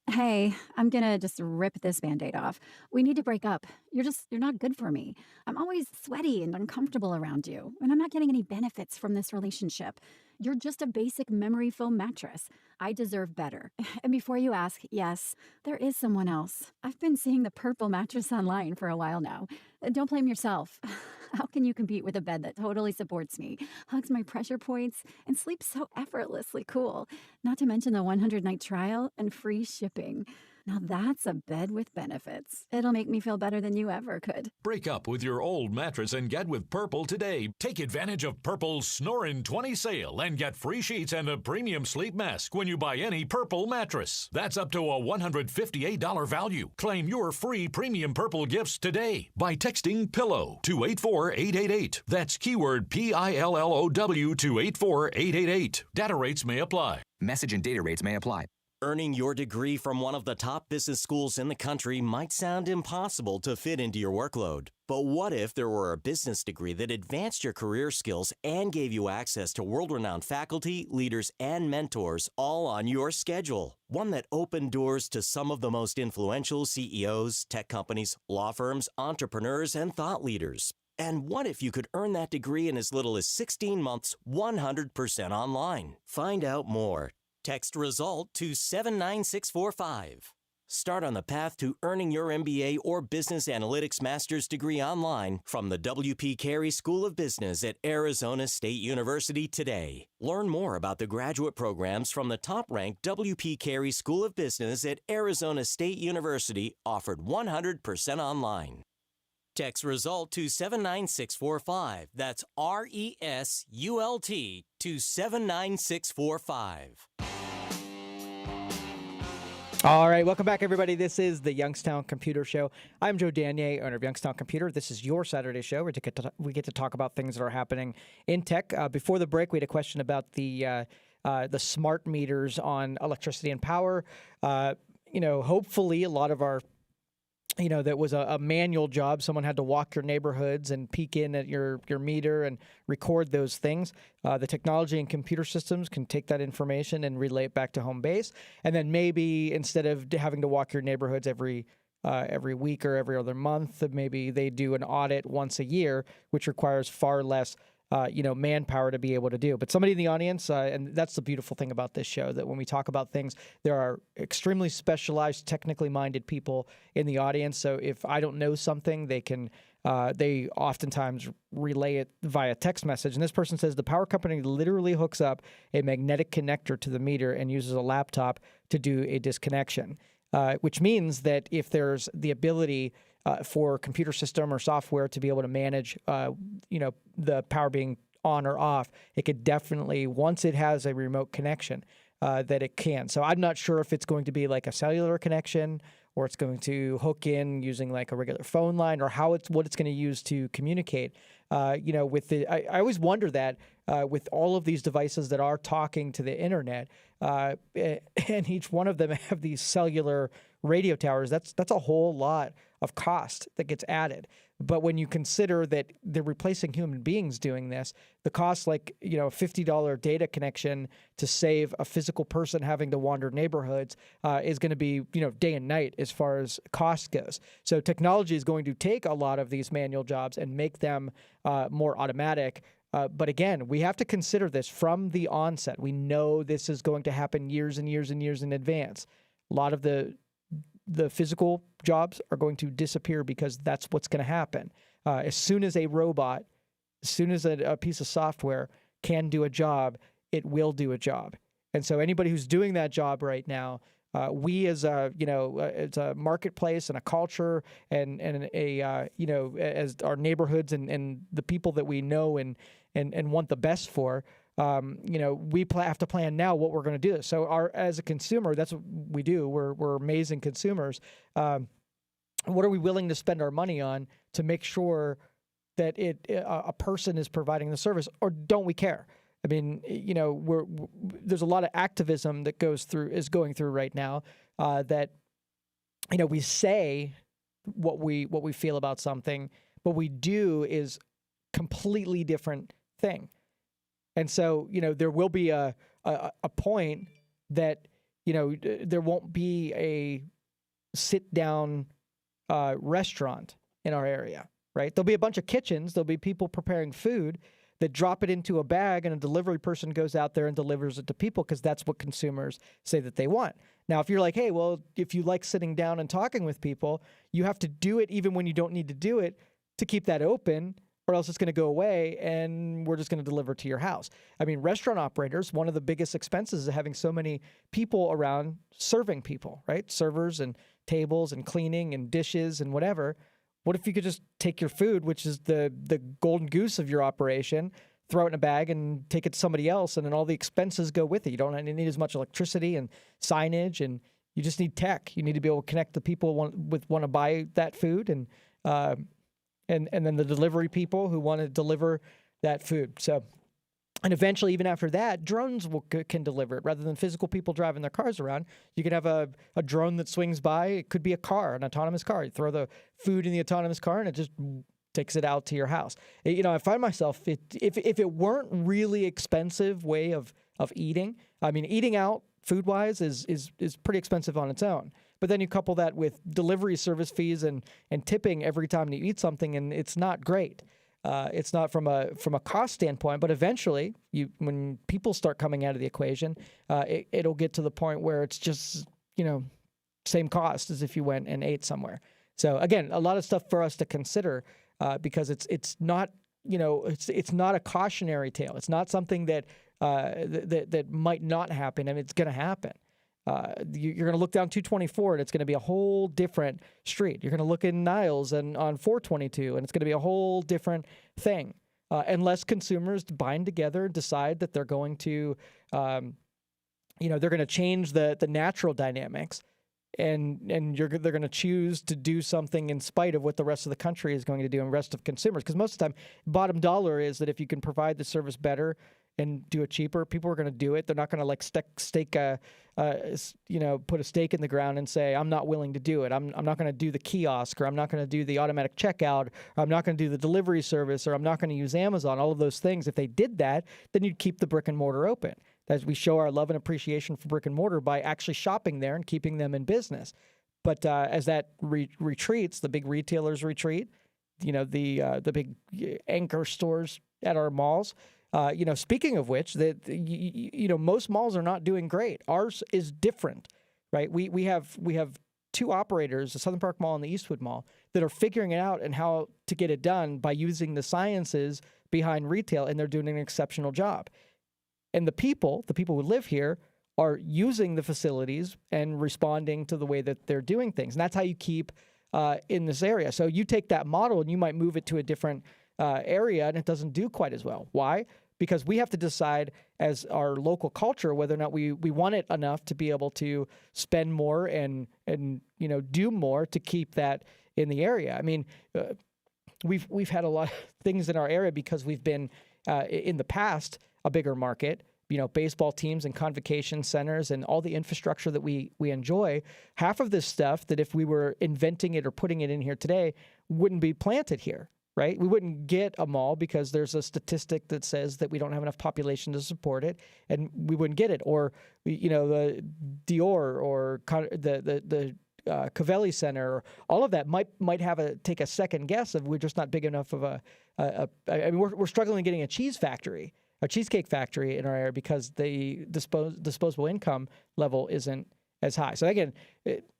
Hey, I'm gonna just rip this Band-Aid off. We need to break up. You're not good for me. I'm always sweaty and uncomfortable around you, and I'm not getting any benefits from this relationship. You're just a basic memory foam mattress. I deserve better. And before you ask, yes, there is someone else. I've been seeing the purple mattress online for a while now. Don't blame yourself. How can you compete with a bed that totally supports me, hugs my pressure points, and sleeps so effortlessly cool? Not to mention the 100-night trial and free shipping. Now that's a bed with benefits. It'll make me feel better than you ever could. Break up with your old mattress and get with Purple today. Take advantage of Purple's Snorin' 20 sale and get free sheets and a premium sleep mask when you buy any Purple mattress. That's up to a $158 value. Claim your free premium Purple gifts today by texting PILLOW to 84888. That's keyword PILLOW to 84888. Data rates may apply. Message and data rates may apply. Earning your degree from one of the top business schools in the country might sound impossible to fit into your workload. But what if there were a business degree that advanced your career skills and gave you access to world-renowned faculty, leaders, and mentors all on your schedule? One that opened doors to some of the most influential CEOs, tech companies, law firms, entrepreneurs, and thought leaders. And what if you could earn that degree in as little as 16 months, 100% online? Find out more. Text RESULT to 79645. Start on the path to earning your MBA or Business Analytics Master's degree online from the W.P. Carey School of Business at Arizona State University today. Learn more about the graduate programs from the top-ranked W.P. Carey School of Business at Arizona State University, offered 100% online. Text RESULT to 79645. That's RESULT to 79645. All right, welcome back, everybody. This is the Youngstown Computer Show. I'm Joe Danier, owner of Youngstown Computer. This is your Saturday show where we get to talk about things that are happening in tech. Before the break, we had a question about the smart meters on electricity and power. Hopefully a lot of our that was a manual job. Someone had to walk your neighborhoods and peek in at your meter and record those things. The technology and computer systems can take that information and relay it back to home base. And then maybe instead of having to walk your neighborhoods every week or every other month, maybe they do an audit once a year, which requires far less manpower to be able to do. But somebody in the audience, and that's the beautiful thing about this show, that when we talk about things, there are extremely specialized, technically minded people in the audience. So if I don't know something, they oftentimes relay it via text message. And this person says the power company literally hooks up a magnetic connector to the meter and uses a laptop to do a disconnection, which means that if there's the ability for a computer system or software to be able to manage, the power being on or off, it could definitely, once it has a remote connection, that it can. So I'm not sure if it's going to be like a cellular connection or it's going to hook in using like a regular phone line, or what it's going to use to communicate. I always wonder that with all of these devices that are talking to the internet, and each one of them have these cellular radio towers, that's a whole lot of cost that gets added. But when you consider that they're replacing human beings doing this, the cost, like, a $50 data connection to save a physical person having to wander neighborhoods is going to be, day and night as far as cost goes. So technology is going to take a lot of these manual jobs and make them more automatic, But again, we have to consider this from the onset. We know this is going to happen years and years and years in advance. A lot of the physical jobs are going to disappear because that's what's going to happen. As soon as a robot, as soon as a piece of software can do a job, it will do a job. And so anybody who's doing that job right now, we as a marketplace and a culture and as our neighborhoods and the people that we know and want the best for, we have to plan now what we're going to do. So as a consumer, that's what we do. We're amazing consumers. What are we willing to spend our money on to make sure that a person is providing the service, or don't we care? I mean, there's a lot of activism that is going through right now that, we say what we feel about something, but we do is completely different thing. And so, there will be a point that, there won't be a sit down restaurant in our area, right? There'll be a bunch of kitchens. There'll be people preparing food that drop it into a bag, and a delivery person goes out there and delivers it to people because that's what consumers say that they want. Now, if you're like, hey, well, if you like sitting down and talking with people, you have to do it even when you don't need to do it to keep that open, or else it's going to go away and we're just going to deliver to your house. I mean, restaurant operators, one of the biggest expenses is having so many people around serving people, right? Servers and tables and cleaning and dishes and whatever. What if you could just take your food, which is the golden goose of your operation, throw it in a bag and take it to somebody else, and then all the expenses go with it. You don't need as much electricity and signage, and you just need tech. You need to be able to connect the people want to buy that food, and then the delivery people who want to deliver that food. So, and eventually, even after that, drones can deliver it. Rather than physical people driving their cars around, you could have a drone that swings by. It could be a car, an autonomous car. You throw the food in the autonomous car, and it just takes it out to your house. I find myself, if it weren't really expensive way of eating, I mean, eating out food-wise is pretty expensive on its own. But then you couple that with delivery service fees and tipping every time you eat something, and it's not great. It's not from a cost standpoint, but eventually, when people start coming out of the equation, it'll get to the point where it's just same cost as if you went and ate somewhere. So again, a lot of stuff for us to consider because it's not it's not a cautionary tale. It's not something that might not happen, and it's going to happen. You're going to look down 224, and it's going to be a whole different street. You're going to look in Niles and on 422, and it's going to be a whole different thing. Unless consumers bind together and decide that they're going to, they're going to change the natural dynamics, and they're going to choose to do something in spite of what the rest of the country is going to do and rest of consumers. Because most of the time, bottom dollar is that if you can provide the service better and do it cheaper, people are going to do it. They're not going to put a stake in the ground and say, I'm not willing to do it. I'm not going to do the kiosk, or I'm not going to do the automatic checkout, or I'm not going to do the delivery service, or I'm not going to use Amazon, all of those things. If they did that, then you'd keep the brick and mortar open. As we show our love and appreciation for brick and mortar by actually shopping there and keeping them in business. But as that retreats, the big retailers retreat, the big anchor stores at our malls, speaking of which, most malls are not doing great. Ours is different, right? We have two operators, the Southern Park Mall and the Eastwood Mall, that are figuring it out and how to get it done by using the sciences behind retail, and they're doing an exceptional job. And the people who live here are using the facilities and responding to the way that they're doing things. And that's how you keep in this area. So you take that model and you might move it to a different area, and it doesn't do quite as well. Why? Because we have to decide as our local culture whether or not we want it enough to be able to spend more and do more to keep that in the area. I mean, we've had a lot of things in our area because we've been in the past a bigger market. Baseball teams and convocation centers and all the infrastructure that we enjoy. Half of this stuff that if we were inventing it or putting it in here today wouldn't be planted here. Right? We wouldn't get a mall because there's a statistic that says that we don't have enough population to support it, and we wouldn't get it. Or, the Dior or the Covelli Center, all of that might take a second guess of we're just not big enough of I mean, we're struggling getting a cheesecake factory in our area because the disposable income level isn't as high. So again,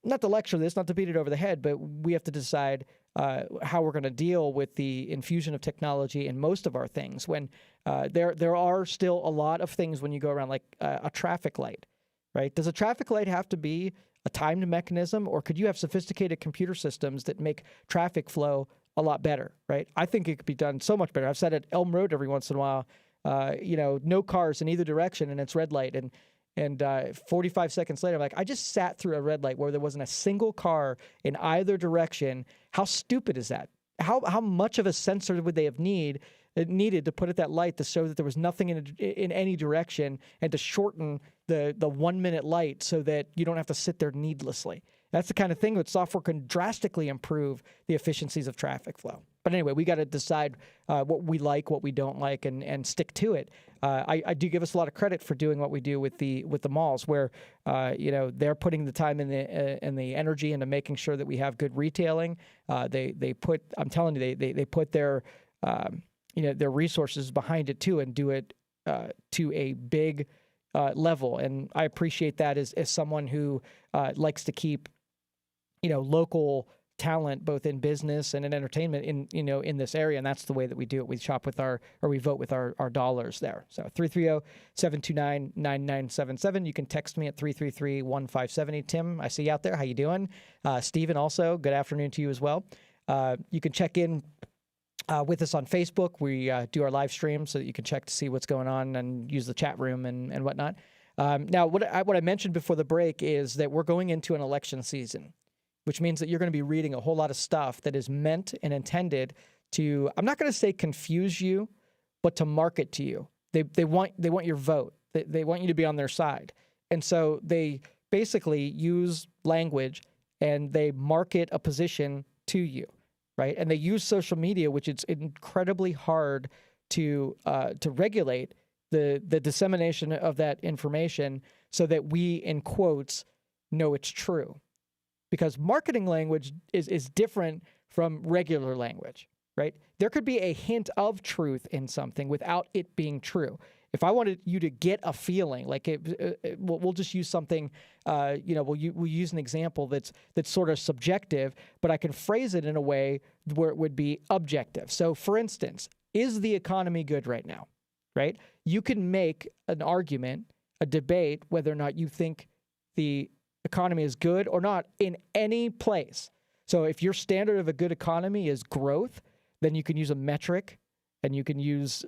not to lecture this, not to beat it over the head, but we have to decide how we're going to deal with the infusion of technology in most of our things. When there are still a lot of things when you go around, like a traffic light, right? Does a traffic light have to be a timed mechanism, or could you have sophisticated computer systems that make traffic flow a lot better, right? I think it could be done so much better. I've sat at Elm Road every once in a while, no cars in either direction, and it's red light, and 45 seconds later, I'm like, I just sat through a red light where there wasn't a single car in either direction. How stupid is that? How much of a sensor would they have needed to put at that light to show that there was nothing in any direction, and to shorten the 1 minute light so that you don't have to sit there needlessly? That's the kind of thing that software can drastically improve the efficiencies of traffic flow. But anyway, we got to decide what we like, what we don't like, and stick to it. I do give us a lot of credit for doing what we do with the malls, where they're putting the time and the energy into making sure that we have good retailing. They put, I'm telling you, they put their their resources behind it too, and do it to a big level. And I appreciate that as someone who likes to keep local talent both in business and in entertainment in this area, and that's the way that we do it. We shop with we vote with our dollars there. So 330-729-9977. You can text me at 333-1570. Tim, I see you out there. How you doing? Stephen, also, good afternoon to you as well. You can check in with us on Facebook. We do our live stream so that you can check to see what's going on and use the chat room and whatnot. Now, what I mentioned before the break is that we're going into an election season, which means that you're going to be reading a whole lot of stuff that is meant and intended to, I'm not going to say confuse you, but to market to you. They want your vote. They want you to be on their side. And so they basically use language and they market a position to you, right? And they use social media, which it's incredibly hard to regulate the dissemination of that information so that we, in quotes, know it's true. Because marketing language is different from regular language, right? There could be a hint of truth in something without it being true. If I wanted you to get a feeling, like we'll just use something, we'll use an example that's sort of subjective, but I can phrase it in a way where it would be objective. So, for instance, is the economy good right now, right? You can make an argument, a debate, whether or not you think the economy is good or not in any place. So if your standard of a good economy is growth, then you can use a metric and you can use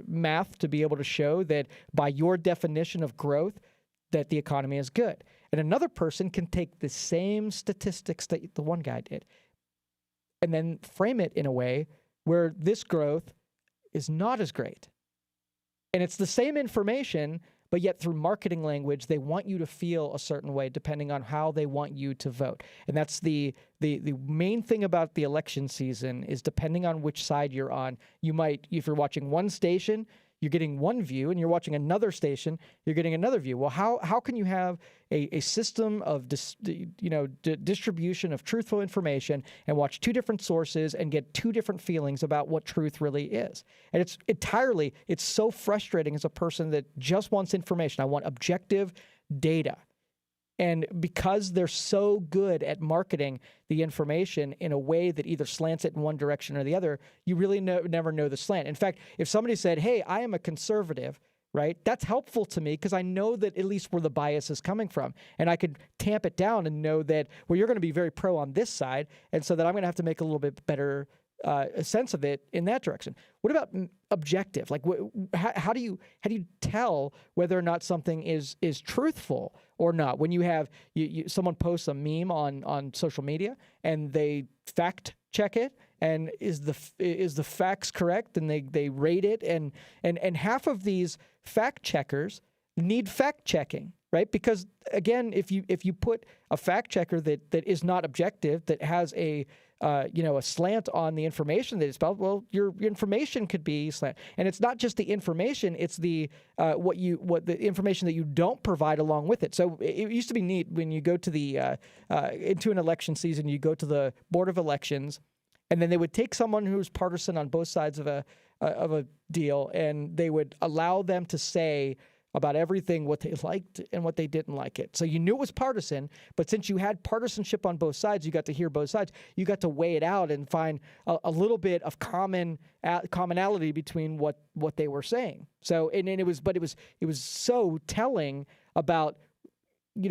math to be able to show that by your definition of growth, that the economy is good. And another person can take the same statistics that the one guy did and then frame it in a way where this growth is not as great. And it's the same information, but yet through marketing language, they want you to feel a certain way depending on how they want you to vote. And that's the main thing about the election season is depending on which side you're on, you might, if you're watching one station, you're getting one view, and you're watching another station, you're getting another view. Well, how can you have a system of distribution of truthful information and watch two different sources and get two different feelings about what truth really is? And it's so frustrating as a person that just wants information. I want objective data. And because they're so good at marketing the information in a way that either slants it in one direction or the other, you really never know the slant. In fact, if somebody said, hey, I am a conservative, right, that's helpful to me because I know that at least where the bias is coming from. And I could tamp it down and know that, well, you're going to be very pro on this side, and so that I'm going to have to make a little bit better sense of it in that direction. What about objective? Like, how do you tell whether or not something is truthful or not? When you have someone posts a meme on social media and they fact check it, and is the facts correct, and they rate it, and half of these fact checkers need fact checking, right? Because again, if you put a fact checker that is not objective, that has a a slant on the information that is spelled. Well, your information could be slant, and it's not just the information; it's the the information that you don't provide along with it. So it used to be neat when you go to the into an election season, you go to the Board of Elections, and then they would take someone who's partisan on both sides of a deal, and they would allow them to say about everything what they liked and what they didn't like it. So you knew it was partisan, but since you had partisanship on both sides, you got to hear both sides. You got to weigh it out and find a little bit of commonality between what they were saying. So it was so telling about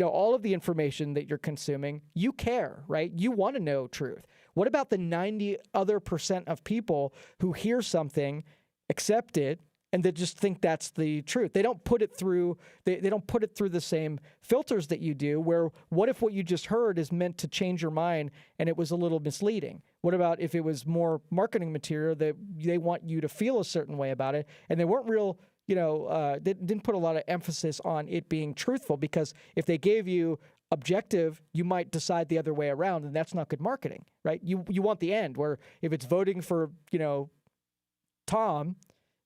all of the information that you're consuming. You care, right? You want to know truth. What about the 90% of people who hear something, accept it, and they just think that's the truth? They don't put it through. They don't put it through the same filters that you do. Where what if what you just heard is meant to change your mind and it was a little misleading? What about if it was more marketing material that they want you to feel a certain way about it, and they weren't real? They didn't put a lot of emphasis on it being truthful, because if they gave you objective, you might decide the other way around, and that's not good marketing, right? You want the end where if it's voting for Tom,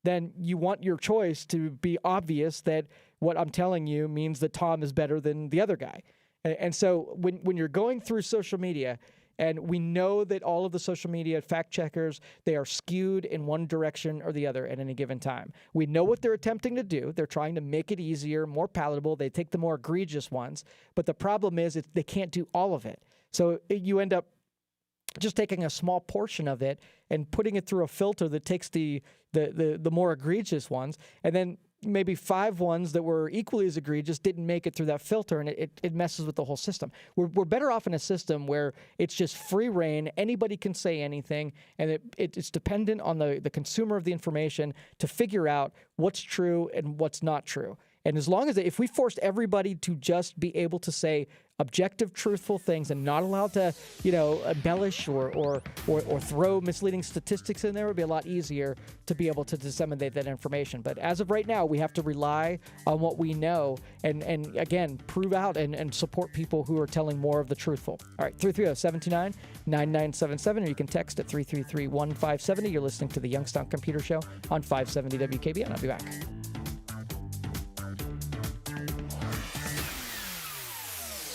then you want your choice to be obvious that what I'm telling you means that Tom is better than the other guy. And so when you're going through social media, and we know that all of the social media fact checkers, they are skewed in one direction or the other at any given time. We know what they're attempting to do. They're trying to make it easier, more palatable. They take the more egregious ones. But the problem is they can't do all of it. So you end up just taking a small portion of it and putting it through a filter that takes the more egregious ones, and then maybe 5 ones that were equally as egregious didn't make it through that filter, and it messes with the whole system. We're better off in a system where it's just free reign. Anybody can say anything, and it's dependent on the consumer of the information to figure out what's true and what's not true. And as long as if we forced everybody to just be able to say objective, truthful things and not allowed to, embellish or throw misleading statistics in there, it would be a lot easier to be able to disseminate that information. But as of right now, we have to rely on what we know and again, prove out and support people who are telling more of the truthful. All right, 330-729-9977, or you can text at 333-1570. You're listening to the Youngstown Computer Show on 570 WKBN. I'll be back.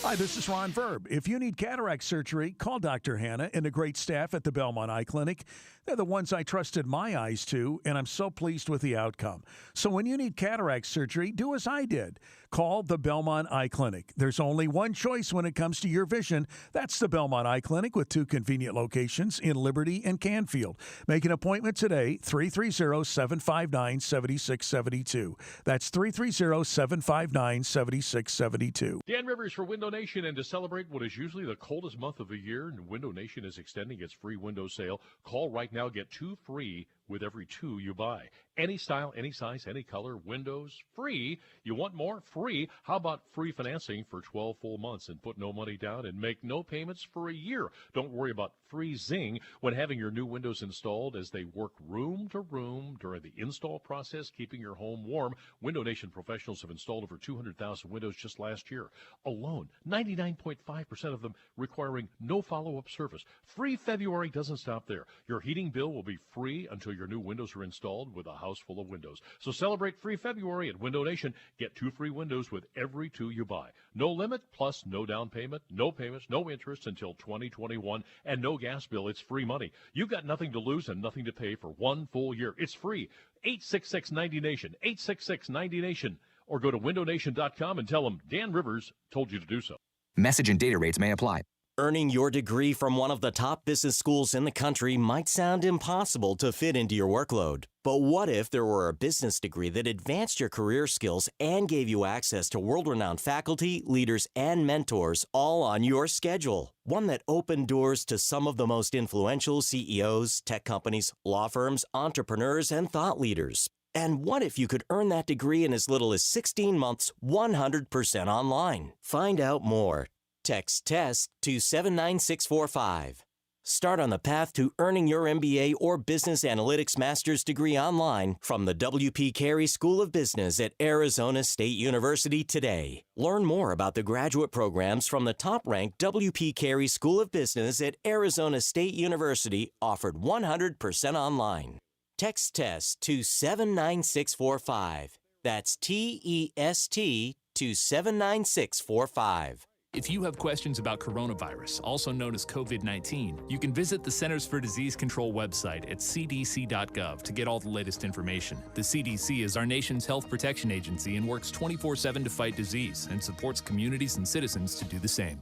Hi, this is Ron Verb. If you need cataract surgery, call Dr. Hannah and the great staff at the Belmont Eye Clinic. They're the ones I trusted my eyes to, and I'm so pleased with the outcome. So when you need cataract surgery, do as I did. Call the Belmont Eye Clinic. There's only one choice when it comes to your vision. That's the Belmont Eye Clinic, with 2 convenient locations in Liberty and Canfield. Make an appointment today, 330-759-7672. That's 330-759-7672. Dan Rivers for Window Nation, and to celebrate what is usually the coldest month of the year, Window Nation is extending its free window sale. Call right now, get 2 free with every 2 you buy. Any style, any size, any color, windows, free. You want more? Free. How about free financing for 12 full months and put no money down and make no payments for a year? Don't worry about freezing when having your new windows installed, as they work room to room during the install process, keeping your home warm. Window Nation professionals have installed over 200,000 windows just last year alone, 99.5% of them requiring no follow-up service. Free February doesn't stop there. Your heating bill will be free until your new windows are installed with a house full of windows. So celebrate free February at Window Nation. Get 2 free windows with every 2 you buy. No limit, plus no down payment, no payments, no interest until 2021, and no gas bill. It's free money. You've got nothing to lose and nothing to pay for 1 full year. It's free. 866-90-NATION, 866-90-NATION, or go to windownation.com and tell them Dan Rivers told you to do so. Message and data rates may apply. Earning your degree from one of the top business schools in the country might sound impossible to fit into your workload. But what if there were a business degree that advanced your career skills and gave you access to world-renowned faculty, leaders, and mentors all on your schedule? One that opened doors to some of the most influential CEOs, tech companies, law firms, entrepreneurs, and thought leaders. And what if you could earn that degree in as little as 16 months, 100% online? Find out more. Text TEST to 79645. Start on the path to earning your MBA or Business Analytics Master's degree online from the W.P. Carey School of Business at Arizona State University today. Learn more about the graduate programs from the top-ranked W.P. Carey School of Business at Arizona State University, offered 100% online. Text TEST to 79645. That's TEST to 79645. If you have questions about coronavirus, also known as COVID-19, you can visit the Centers for Disease Control website at cdc.gov to get all the latest information. The CDC is our nation's health protection agency and works 24/7 to fight disease and supports communities and citizens to do the same.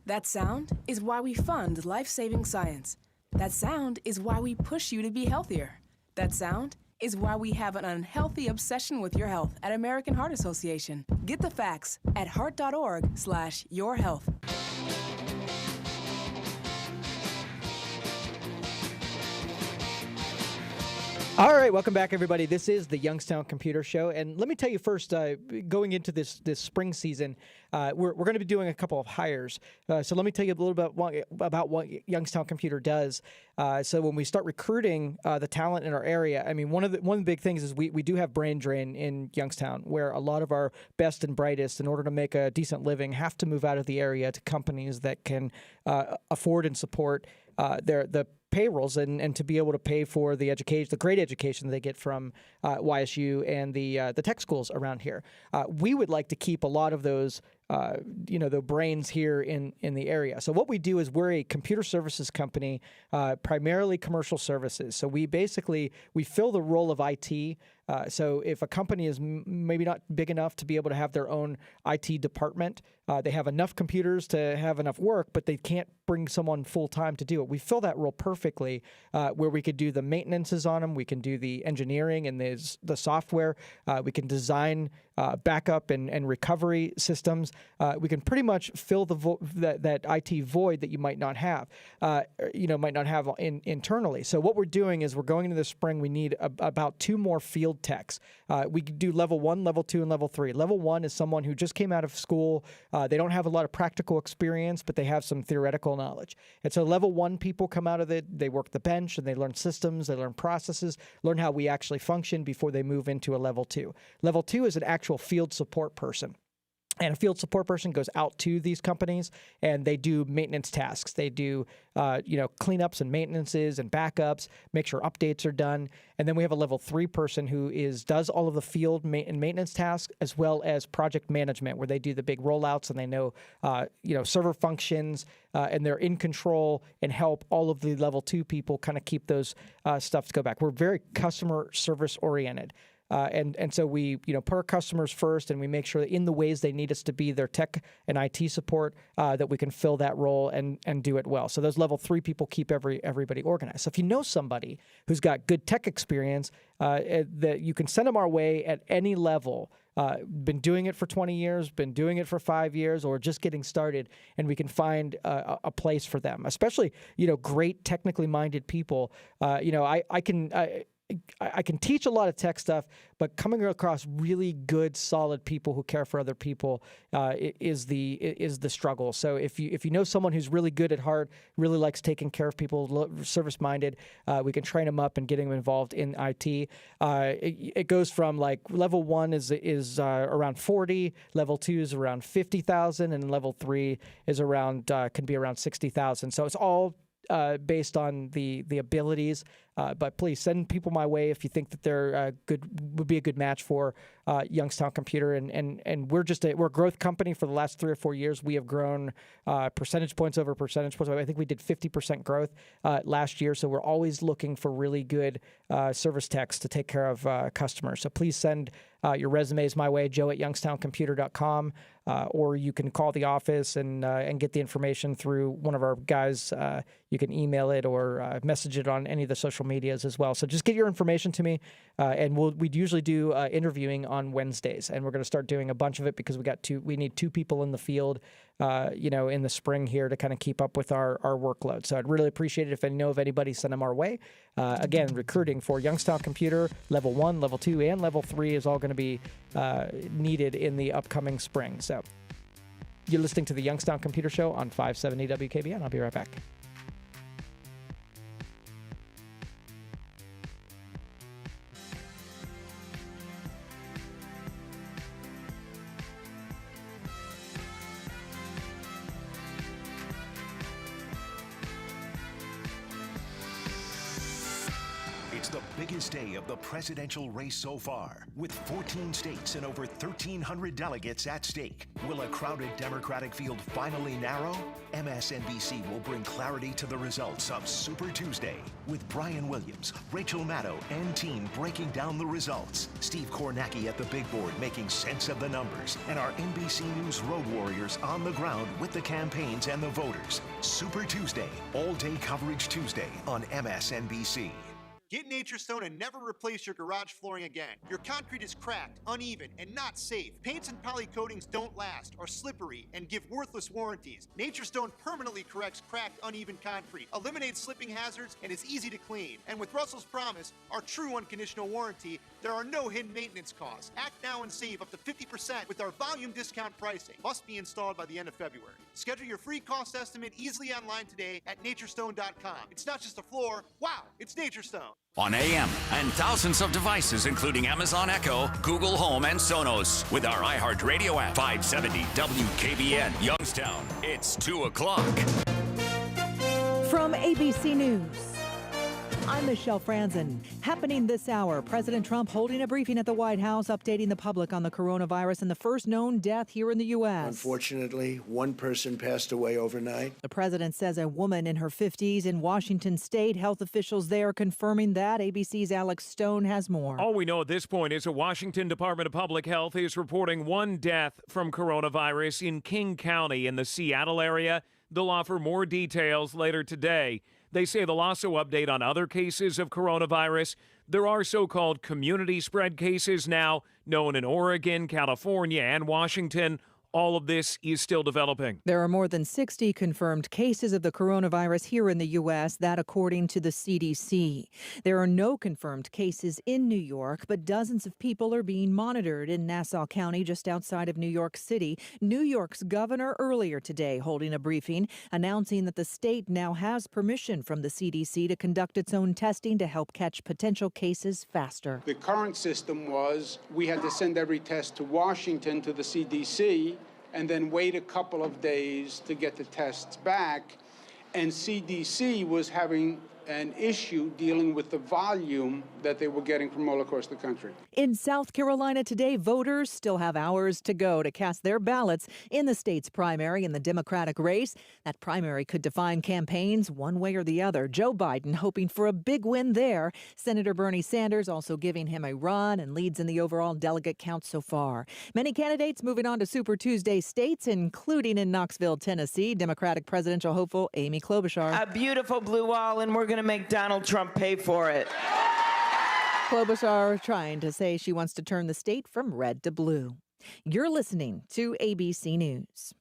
That sound is why we fund life-saving science. That sound is why we push you to be healthier. That sound is why we have an unhealthy obsession with your health at American Heart Association. Get the facts at heart.org/yourhealth. All right, welcome back, everybody. This is the Youngstown Computer Show, and let me tell you first, going into this spring season, we're going to be doing a couple of hires. So let me tell you a little bit about what Youngstown Computer does. So when we start recruiting the talent in our area, I mean, one of the big things is we do have brain drain in Youngstown, where a lot of our best and brightest, in order to make a decent living, have to move out of the area to companies that can afford and support the payrolls and to be able to pay for the education, the great education they get from YSU and the tech schools around here. We would like to keep a lot of those the brains here in the area. So what we do is we're a computer services company, primarily commercial services. So we fill the role of IT. So if a company is maybe not big enough to be able to have their own IT department, they have enough computers to have enough work, but they can't bring someone full-time to do it. We fill that role perfectly, where we could do the maintenances on them, we can do the engineering and the software, we can design backup and recovery systems. We can pretty much fill that IT void that you might not have, internally. So what we're doing is we're going into the spring. We need about 2 more field techs. We do level 1, level 2, and level 3. Level 1 is someone who just came out of school. They don't have a lot of practical experience, but they have some theoretical knowledge. And so level 1 people come out of it. They work the bench and they learn systems, they learn processes, learn how we actually function before they move into a level 2. Level 2 is an actual field support person. And a field support person goes out to these companies and they do maintenance tasks. They do, cleanups and maintenances and backups, make sure updates are done. And then we have a level 3 person who does all of the field and maintenance tasks, as well as project management, where they do the big rollouts and they know, server functions, and they're in control and help all of the level 2 people kind of keep those stuff to go back. We're very customer service oriented. And so we, put our customers first, and we make sure that in the ways they need us to be their tech and IT support, that we can fill that role and do it well. So those level 3 people keep everybody organized. So if you know somebody who's got good tech experience, that you can send them our way at any level. Been doing it for 20 years, been doing it for 5 years, or just getting started, and we can find a place for them. Especially, great technically minded people. I can teach a lot of tech stuff, but coming across really good, solid people who care for other people is the struggle. So if you know someone who's really good at heart, really likes taking care of people, service-minded, we can train them up and get them involved in IT. It goes from like level 1 is around 40, level 2 is around 50,000, and level 3 is can be around 60,000. So it's all based on the abilities. But please send people my way if you think that they're would be a good match for Youngstown Computer. And we're a growth company. For the last 3 or 4 years, we have grown percentage points over percentage points. I think we did 50% growth last year. So we're always looking for really good service techs to take care of customers. So please send your resumes my way, joe@youngstowncomputer.com, or you can call the office and get the information through one of our guys. You can email it or message it on any of the social medias as well. So just get your information to me, and we'd usually do interviewing on Wednesdays, and we're going to start doing a bunch of it because we need 2 people in the field, in the spring here to kind of keep up with our workload. So I'd really appreciate it if I know of anybody, send them our way. Again, recruiting for Youngstown Computer, level 1, level 2, and level 3 is all going to be needed in the upcoming spring. So you're listening to the Youngstown Computer Show on 570 WKBN. I'll be right back. biggest day of the presidential race so far. With 14 states and over 1,300 delegates at stake, will a crowded Democratic field finally narrow? MSNBC will bring clarity to the results of Super Tuesday with Brian Williams, Rachel Maddow, and team breaking down the results. Steve Kornacki at the big board making sense of the numbers, and our NBC News road warriors on the ground with the campaigns and the voters. Super Tuesday, all-day coverage Tuesday on MSNBC. Get Nature's Stone and never replace your garage flooring again. Your concrete is cracked, uneven, and not safe. Paints and poly coatings don't last, are slippery, and give worthless warranties. Nature's Stone permanently corrects cracked, uneven concrete, eliminates slipping hazards, and is easy to clean. And with Russell's Promise, our true unconditional warranty, there are no hidden maintenance costs. Act now and save up to 50% with our volume discount pricing. Must be installed by the end of February. Schedule your free cost estimate easily online today at naturestone.com. It's not just a floor. Wow, it's Nature's Stone. On AM and thousands of devices, including Amazon Echo, Google Home, and Sonos. With our iHeartRadio app, 570 WKBN, Youngstown. It's 2 o'clock. From ABC News, I'm Michelle Franzen. Happening this hour, President Trump holding a briefing at the White House, updating the public on the coronavirus and the first known death here in the U.S. Unfortunately, one person passed away overnight. The president says a woman in her 50s in Washington state. Health officials there confirming that. ABC's Alex Stone has more. All we know at this point is the Washington Department of Public Health is reporting one death from coronavirus in King County in the Seattle area. They'll offer more details later today. They say they'll also update on other cases of coronavirus. There are so-called community spread cases now, known in Oregon, California, and Washington. All of this is still developing. There are more than 60 confirmed cases of the coronavirus here in the U.S., that according to the CDC. There are no confirmed cases in New York, but dozens of people are being monitored in Nassau County, just outside of New York City. New York's governor earlier today holding a briefing, announcing that the state now has permission from the CDC to conduct its own testing to help catch potential cases faster. The current system was we had to send every test to Washington to the CDC, and then wait a couple of days to get the tests back. And CDC was having an issue dealing with the volume that they were getting from all across the country. In South Carolina today, voters still have hours to go to cast their ballots in the state's primary in the Democratic race. That primary could define campaigns one way or the other. Joe Biden hoping for a big win there. Senator Bernie Sanders also giving him a run and leads in the overall delegate count so far. Many candidates moving on to Super Tuesday states, including in Knoxville, Tennessee, Democratic presidential hopeful Amy Klobuchar. A beautiful blue wall, and we're going to make Donald Trump pay for it. Klobuchar trying to say she wants to turn the state from red to blue. You're listening to ABC News.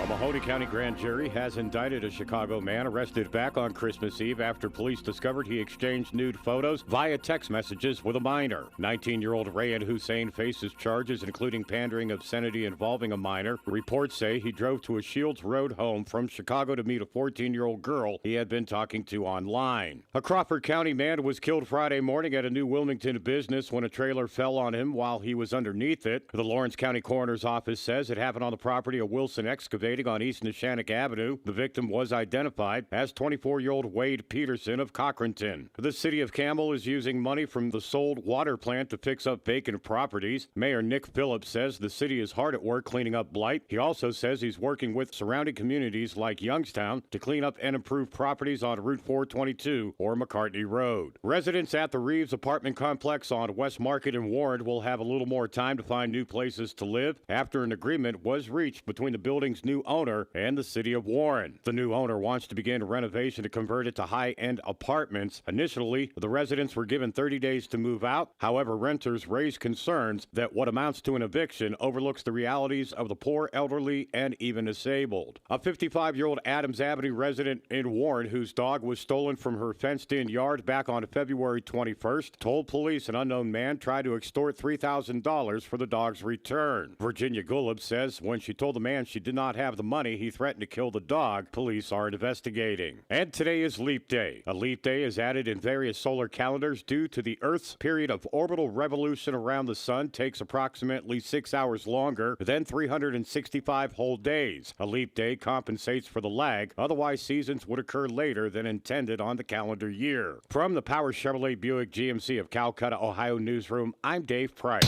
A Mahoney County grand jury has indicted a Chicago man arrested back on Christmas Eve after police discovered he exchanged nude photos via text messages with a minor. 19-year-old Rayan Hussein faces charges including pandering, obscenity involving a minor. Reports say he drove to a Shields Road home from Chicago to meet a 14-year-old girl he had been talking to online. A Crawford County man was killed Friday morning at a New Wilmington business when a trailer fell on him while he was underneath it. The Lawrence County Coroner's Office says it happened on the property of Wilson Excavating on East Neshannock Avenue. The victim was identified as 24-year-old Wade Peterson of Cochranton. The city of Campbell is using money from the sold water plant to fix up vacant properties. Mayor Nick Phillips says the city is hard at work cleaning up blight. He also says he's working with surrounding communities like Youngstown to clean up and improve properties on Route 422 or McCartney Road. Residents at the Reeves apartment complex on West Market in Warren will have a little more time to find new places to live after an agreement was reached between the building's new owner and the city of Warren. The new owner wants to begin renovation to convert it to high-end apartments. Initially, the residents were given 30 days to move out. However, renters raised concerns that what amounts to an eviction overlooks the realities of the poor, elderly, and even disabled. A 55-year-old Adams Avenue resident in Warren, whose dog was stolen from her fenced-in yard back on February 21st, told police an unknown man tried to extort $3,000 for the dog's return. Virginia Gullib says when she told the man she did not have the money, he threatened to kill the dog. Police are investigating. And today is Leap Day. A leap day is added in various solar calendars due to the Earth's period of orbital revolution around the sun takes approximately 6 hours longer than 365 whole days. A leap day compensates for the lag. Otherwise, seasons would occur later than intended on the calendar year. From the Power Chevrolet Buick GMC of Calcutta, Ohio newsroom, I'm Dave Price.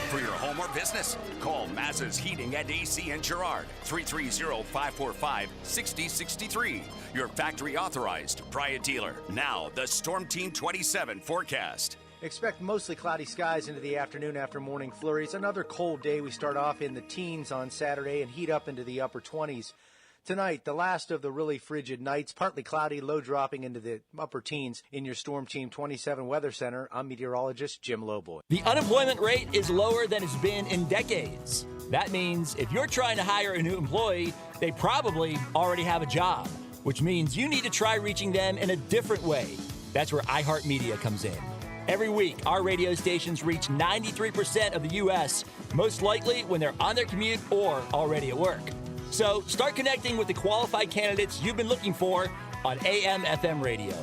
For your home or business, call Mazza's Heating and AC in Girard, 330-545-6063. Your factory authorized Bryant dealer. Now, the Storm Team 27 forecast. Expect mostly cloudy skies into the afternoon after morning flurries. Another cold day. We start off in the teens on Saturday and heat up into the upper 20s. Tonight, the last of the really frigid nights, partly cloudy, low dropping into the upper teens in your Storm Team 27 Weather Center. I'm meteorologist Jim Lowboy. The unemployment rate is lower than it's been in decades. That means if you're trying to hire a new employee, they probably already have a job, which means you need to try reaching them in a different way. That's where iHeartMedia comes in. Every week, our radio stations reach 93% of the U.S., most likely when they're on their commute or already at work. So start connecting with the qualified candidates you've been looking for on AM/FM radio.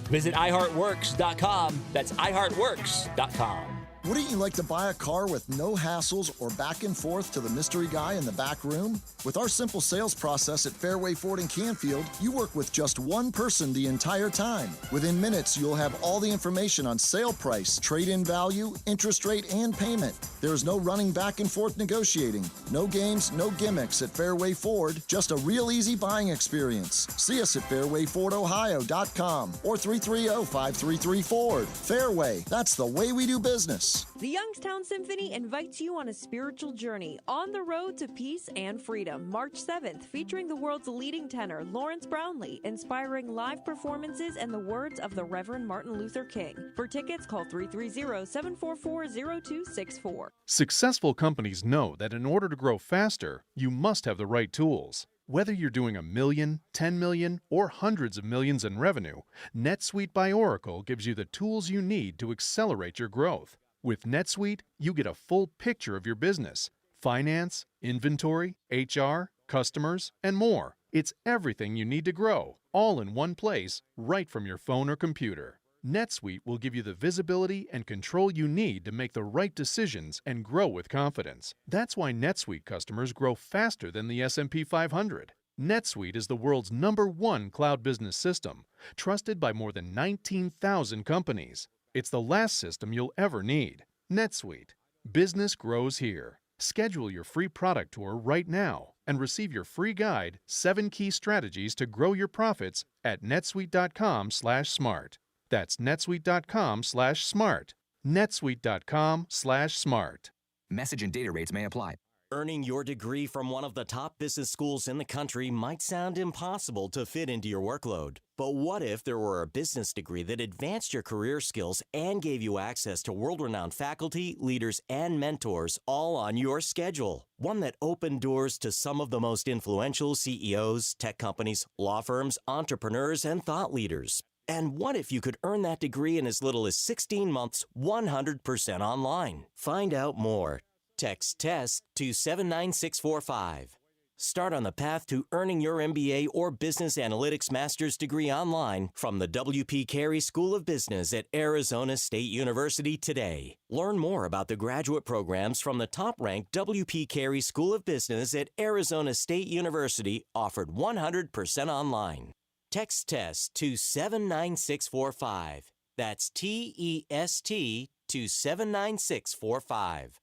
Visit iHeartWorks.com. That's iHeartWorks.com. Wouldn't you like to buy a car with no hassles or back and forth to the mystery guy in the back room? With our simple sales process at Fairway Ford in Canfield, you work with just one person the entire time. Within minutes, you'll have all the information on sale price, trade-in value, interest rate, and payment. There is no running back and forth negotiating. No games, no gimmicks at Fairway Ford. Just a real easy buying experience. See us at fairwayfordohio.com or 330-533-FORD. Fairway, that's the way we do business. The Youngstown Symphony invites you on a spiritual journey on the road to peace and freedom, March 7th, featuring the world's leading tenor, Lawrence Brownlee, inspiring live performances and the words of the Reverend Martin Luther King. For tickets, call 330-744-0264. Successful companies know that in order to grow faster, you must have the right tools. Whether you're doing $1 million, $10 million, or hundreds of millions in revenue, NetSuite by Oracle gives you the tools you need to accelerate your growth. With NetSuite, you get a full picture of your business: finance, inventory, HR, customers, and more. It's everything you need to grow, all in one place, right from your phone or computer. NetSuite will give you the visibility and control you need to make the right decisions and grow with confidence. That's why NetSuite customers grow faster than the S&P 500. NetSuite is the world's #1 cloud business system, trusted by more than 19,000 companies. It's the last system you'll ever need. NetSuite. Business grows here. Schedule your free product tour right now and receive your free guide, 7 Key Strategies to Grow Your Profits at netsuite.com/smart. That's netsuite.com/smart. netsuite.com/smart. Message and data rates may apply. Earning your degree from one of the top business schools in the country might sound impossible to fit into your workload. But what if there were a business degree that advanced your career skills and gave you access to world-renowned faculty, leaders, and mentors all on your schedule? One that opened doors to some of the most influential CEOs, tech companies, law firms, entrepreneurs, and thought leaders. And what if you could earn that degree in as little as 16 months, 100% online? Find out more. Text TEST to 79645. Start on the path to earning your MBA or Business Analytics Master's degree online from the W.P. Carey School of Business at Arizona State University today. Learn more about the graduate programs from the top-ranked W.P. Carey School of Business at Arizona State University, offered 100% online. Text TEST to 79645. That's TEST to 79645.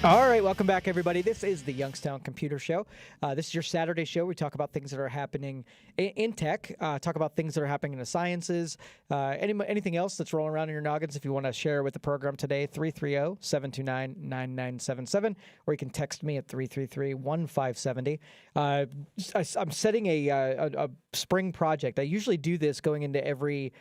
All right, welcome back, everybody. This is the Youngstown Computer Show. This is your Saturday show. We talk about things that are happening in tech, talk about things that are happening in the sciences, anything else that's rolling around in your noggins. If you want to share with the program today, 330-729-9977, or you can text me at 333-1570. I'm setting a spring project. I usually do this going into every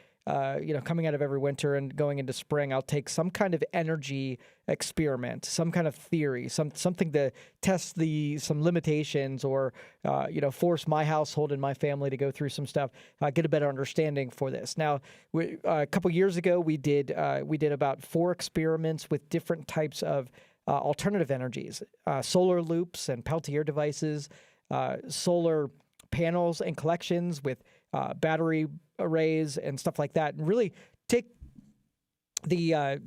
coming out of every winter and going into spring, I'll take some kind of energy experiment, some kind of theory, something to test some limitations, or force my household and my family to go through some stuff, get a better understanding for this. Now, a couple years ago, we did about 4 experiments with different types of alternative energies, solar loops and Peltier devices, solar panels and collections with battery arrays and stuff like that, and really take the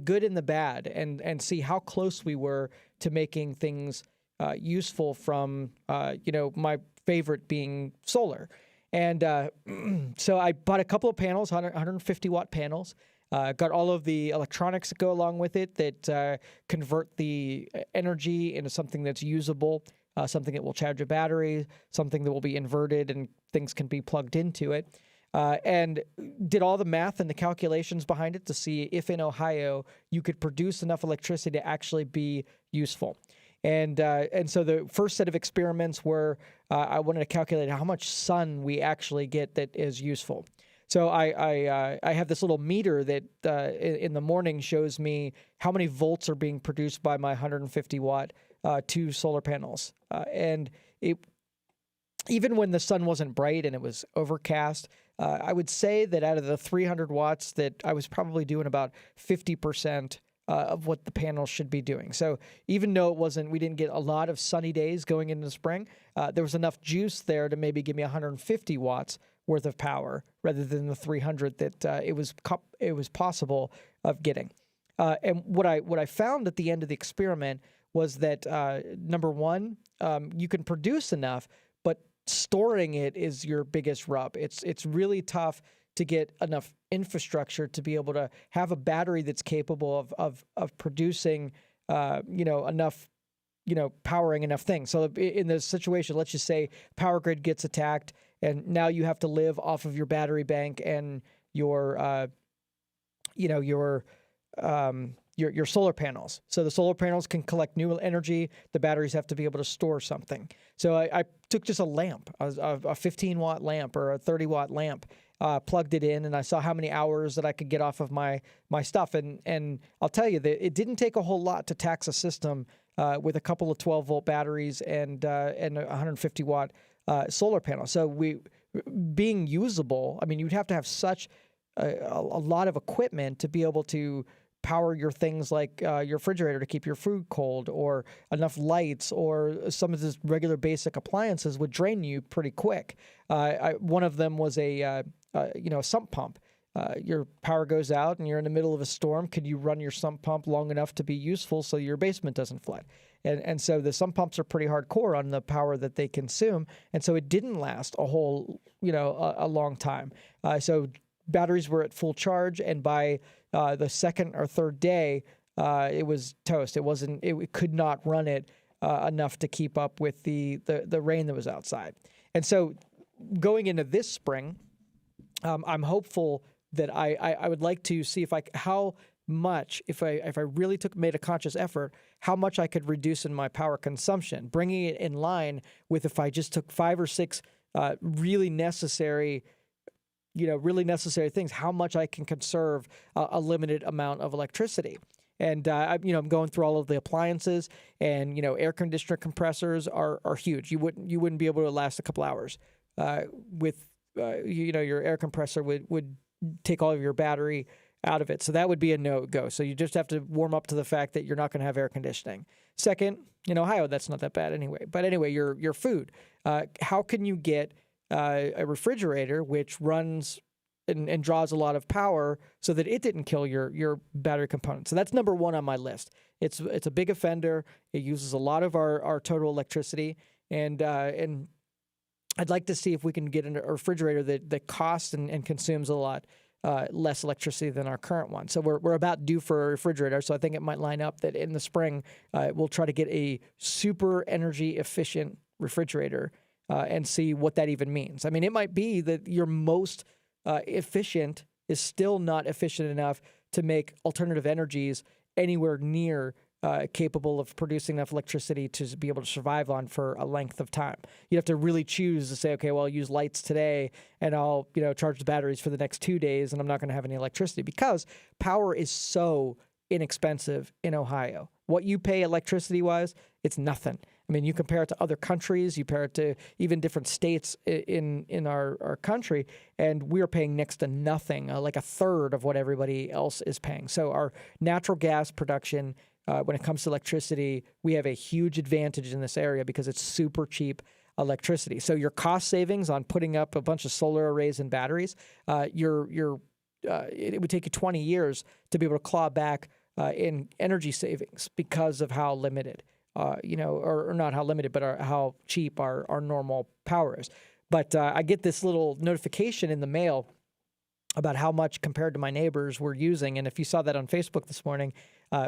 good and the bad and see how close we were to making things useful from my favorite being solar. And so I bought a couple of panels, 150 watt panels. Got all of the electronics that go along with it that convert the energy into something that's usable, something that will charge a battery, something that will be inverted and things can be plugged into it. And did all the math and the calculations behind it to see if in Ohio you could produce enough electricity to actually be useful. And so the first set of experiments were I wanted to calculate how much sun we actually get that is useful. So I have this little meter that in the morning shows me how many volts are being produced by my 150 watt 2 solar panels. And even when the sun wasn't bright and it was overcast, I would say that out of the 300 watts that I was probably doing about 50% of what the panels should be doing. So even though we didn't get a lot of sunny days going into the spring, there was enough juice there to maybe give me 150 watts worth of power rather than the 300 that it was possible of getting. And what I found at the end of the experiment was that number one, you can produce enough, but storing it is your biggest rub. It's really tough to get enough infrastructure to be able to have a battery that's capable of producing enough, powering enough things. So in this situation, let's just say power grid gets attacked and now you have to live off of your battery bank and your solar panels. So the solar panels can collect new energy. The batteries have to be able to store something. So I took just a lamp, a 15 watt lamp or a 30 watt lamp, plugged it in, and I saw how many hours that I could get off of my stuff. And I'll tell you that it didn't take a whole lot to tax a system with a couple of 12 volt batteries and a 150 watt solar panel. So being usable, I mean, you'd have to have such a lot of equipment to be able to power your things like your refrigerator to keep your food cold, or enough lights, or some of the regular basic appliances would drain you pretty quick. One of them was a sump pump. Your power goes out and you're in the middle of a storm. Could you run your sump pump long enough to be useful so your basement doesn't flood? And so the sump pumps are pretty hardcore on the power that they consume. And so it didn't last a whole, a long time. So batteries were at full charge, and by the second or third day, it was toast. It could not run it enough to keep up with the rain that was outside. And so going into this spring, I'm hopeful that I would like to see if I really made a conscious effort, how much I could reduce in my power consumption, bringing it in line with if I just took 5 or 6 really necessary things, how much I can conserve a limited amount of electricity. And I'm going through all of the appliances, and air conditioner compressors are huge. You wouldn't be able to last a couple hours with your air compressor would take all of your battery out of it. So that would be a no-go. So you just have to warm up to the fact that you're not going to have air conditioning. Second, in Ohio, that's not that bad anyway. But anyway, your food. How can you get a refrigerator which runs and draws a lot of power so that it didn't kill your battery components? So that's number one on my list. It's a big offender. It uses a lot of our total electricity, and I'd like to see if we can get a refrigerator that costs and consumes a lot less electricity than our current one. So we're about due for a refrigerator. So I think it might line up that in the spring we'll try to get a super energy efficient refrigerator and see what that even means. I mean, it might be that your most efficient is still not efficient enough to make alternative energies anywhere near capable of producing enough electricity to be able to survive on for a length of time. You have to really choose to say, okay, well, I'll use lights today and I'll charge the batteries for the next 2 days and I'm not going to have any electricity because power is so inexpensive in Ohio. What you pay electricity-wise, it's nothing. I mean, you compare it to other countries, you compare it to even different states in our country, and we're paying next to nothing, like a third of what everybody else is paying. So our natural gas production, when it comes to electricity, we have a huge advantage in this area because it's super cheap electricity. So your cost savings on putting up a bunch of solar arrays and batteries, it would take you 20 years to be able to claw back in energy savings because of how limited, or not how limited, but how cheap our normal power is. But I get this little notification in the mail about how much compared to my neighbors we're using. And if you saw that on Facebook this morning,